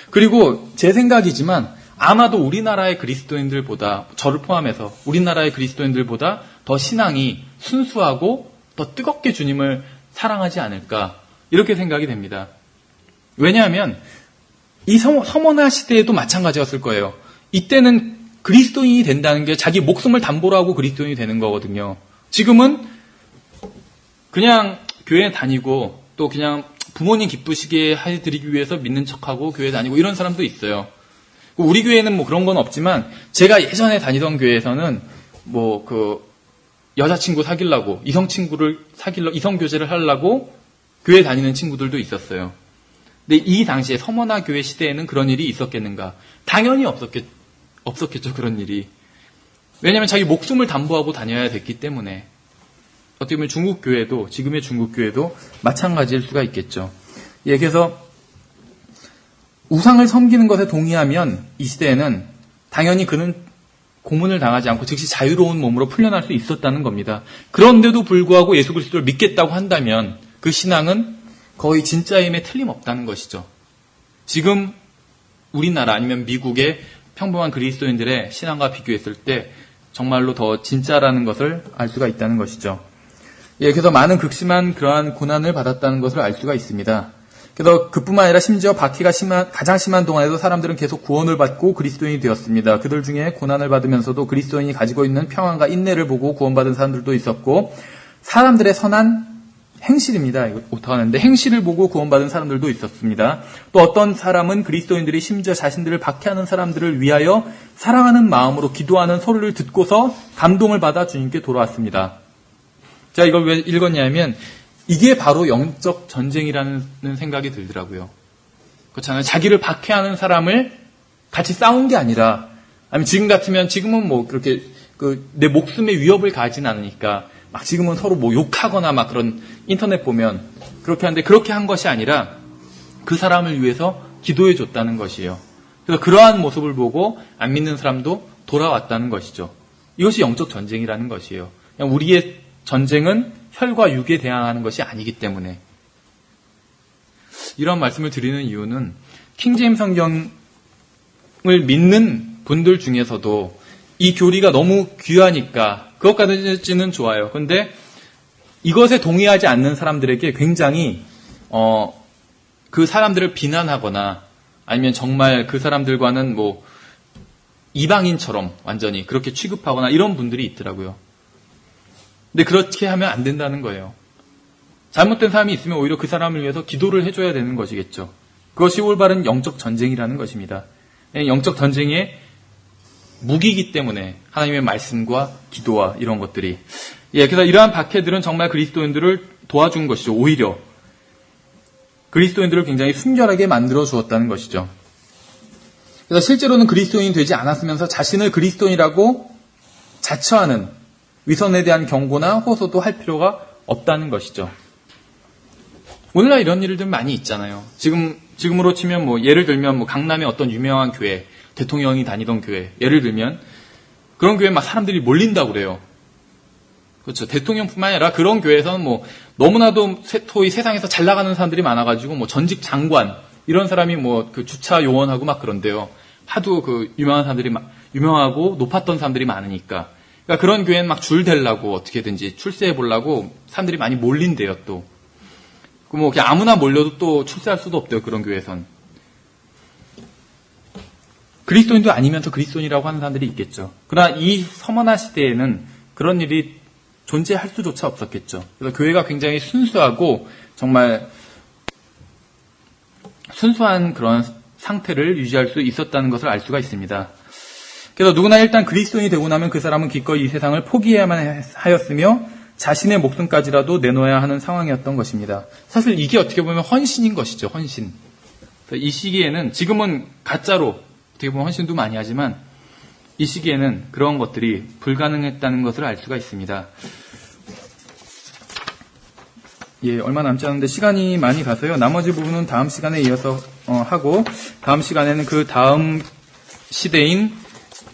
그리고 제 생각이지만 아마도 우리나라의 그리스도인들보다, 저를 포함해서 우리나라의 그리스도인들보다 더 신앙이 순수하고 더 뜨겁게 주님을 사랑하지 않을까, 이렇게 생각이 됩니다. 왜냐하면 이 서머나 시대에도 마찬가지였을 거예요. 이때는 그리스도인이 된다는 게 자기 목숨을 담보로 하고 그리스도인이 되는 거거든요. 지금은 그냥 교회 다니고 또 그냥 부모님 기쁘시게 해드리기 위해서 믿는 척하고 교회 다니고 이런 사람도 있어요. 우리 교회는 뭐 그런 건 없지만 제가 예전에 다니던 교회에서는 여자친구 사귀려고, 이성 교제를 하려고 교회 다니는 친구들도 있었어요. 근데 이 당시에 서머나 교회 시대에는 그런 일이 있었겠는가? 당연히 없었겠죠, 그런 일이. 왜냐하면 자기 목숨을 담보하고 다녀야 됐기 때문에. 어떻게 보면 지금의 중국 교회도 마찬가지일 수가 있겠죠. 예, 그래서 우상을 섬기는 것에 동의하면 이 시대에는 당연히 그는 고문을 당하지 않고 즉시 자유로운 몸으로 풀려날 수 있었다는 겁니다. 그런데도 불구하고 예수 그리스도를 믿겠다고 한다면 그 신앙은 거의 진짜임에 틀림없다는 것이죠. 지금 우리나라 아니면 미국의 평범한 그리스도인들의 신앙과 비교했을 때 정말로 더 진짜라는 것을 알 수가 있다는 것이죠. 예, 그래서 많은 극심한 그러한 고난을 받았다는 것을 알 수가 있습니다. 그래서 그뿐만 아니라 심지어 박해가 가장 심한 동안에도 사람들은 계속 구원을 받고 그리스도인이 되었습니다. 그들 중에 고난을 받으면서도 그리스도인이 가지고 있는 평안과 인내를 보고 구원받은 사람들도 있었고, 사람들의 선한 행실입니다. 이거 오타하는데 행실을 보고 구원받은 사람들도 있었습니다. 또 어떤 사람은 그리스도인들이 심지어 자신들을 박해하는 사람들을 위하여 사랑하는 마음으로 기도하는 소리를 듣고서 감동을 받아 주님께 돌아왔습니다. 제가 이걸 왜 읽었냐면 이게 바로 영적 전쟁이라는 생각이 들더라고요. 그렇잖아요. 자기를 박해하는 사람을 같이 싸운 게 아니라, 아니면 지금 같으면 지금은 뭐 그렇게 내 목숨에 위협을 가하진 않으니까 막 지금은 서로 뭐 욕하거나 막 그런 인터넷 보면 그렇게 하는데, 그렇게 한 것이 아니라 그 사람을 위해서 기도해 줬다는 것이에요. 그래서 그러한 모습을 보고 안 믿는 사람도 돌아왔다는 것이죠. 이것이 영적 전쟁이라는 것이에요. 그냥 우리의 전쟁은 혈과 육에 대항하는 것이 아니기 때문에. 이런 말씀을 드리는 이유는 킹제임스 성경을 믿는 분들 중에서도 이 교리가 너무 귀하니까 그것까지는 좋아요. 그런데 이것에 동의하지 않는 사람들에게 굉장히 그 사람들을 비난하거나 아니면 정말 그 사람들과는 뭐 이방인처럼 완전히 그렇게 취급하거나 이런 분들이 있더라고요. 근데 그렇게 하면 안 된다는 거예요. 잘못된 사람이 있으면 오히려 그 사람을 위해서 기도를 해줘야 되는 것이겠죠. 그것이 올바른 영적 전쟁이라는 것입니다. 영적 전쟁의 무기이기 때문에 하나님의 말씀과 기도와 이런 것들이. 예, 그래서 이러한 박해들은 정말 그리스도인들을 도와준 것이죠. 오히려 그리스도인들을 굉장히 순결하게 만들어 주었다는 것이죠. 그래서 실제로는 그리스도인이 되지 않았으면서 자신을 그리스도인이라고 자처하는 위선에 대한 경고나 호소도 할 필요가 없다는 것이죠. 오늘날 이런 일들 많이 있잖아요. 지금으로 치면 뭐 예를 들면 뭐 강남의 어떤 유명한 교회, 대통령이 다니던 교회, 예를 들면 그런 교회 막 사람들이 몰린다고 그래요. 그렇죠. 대통령뿐만 아니라 그런 교회에서는 뭐 너무나도 소위 세상에서 잘 나가는 사람들이 많아가지고 뭐 전직 장관 이런 사람이 뭐 그 주차 요원하고 막 그런데요. 하도 그 유명한 사람들이 유명하고 높았던 사람들이 많으니까. 그러니까 그런 교회는 막 줄 대려고 어떻게든지 출세해 보려고 사람들이 많이 몰린대요 또. 뭐 그냥 아무나 몰려도 또 출세할 수도 없대요 그런 교회선. 그리스도인도 아니면서 그리스도인이라고 하는 사람들이 있겠죠. 그러나 이 서머나 시대에는 그런 일이 존재할 수조차 없었겠죠. 그래서 교회가 굉장히 순수하고 정말 순수한 그런 상태를 유지할 수 있었다는 것을 알 수가 있습니다. 그래서 누구나 일단 그리스도인이 되고 나면 그 사람은 기꺼이 이 세상을 포기해야만 하였으며 자신의 목숨까지라도 내놓아야 하는 상황이었던 것입니다. 사실 이게 어떻게 보면 헌신인 것이죠. 헌신. 이 시기에는 지금은 가짜로 어떻게 보면 헌신도 많이 하지만 이 시기에는 그런 것들이 불가능했다는 것을 알 수가 있습니다. 예, 얼마 남지 않은데 시간이 많이 가서요. 나머지 부분은 다음 시간에 이어서 하고 다음 시간에는 그 다음 시대인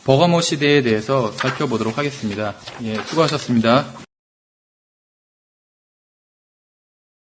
버가모 시대에 대해서 살펴보도록 하겠습니다. 예, 수고하셨습니다.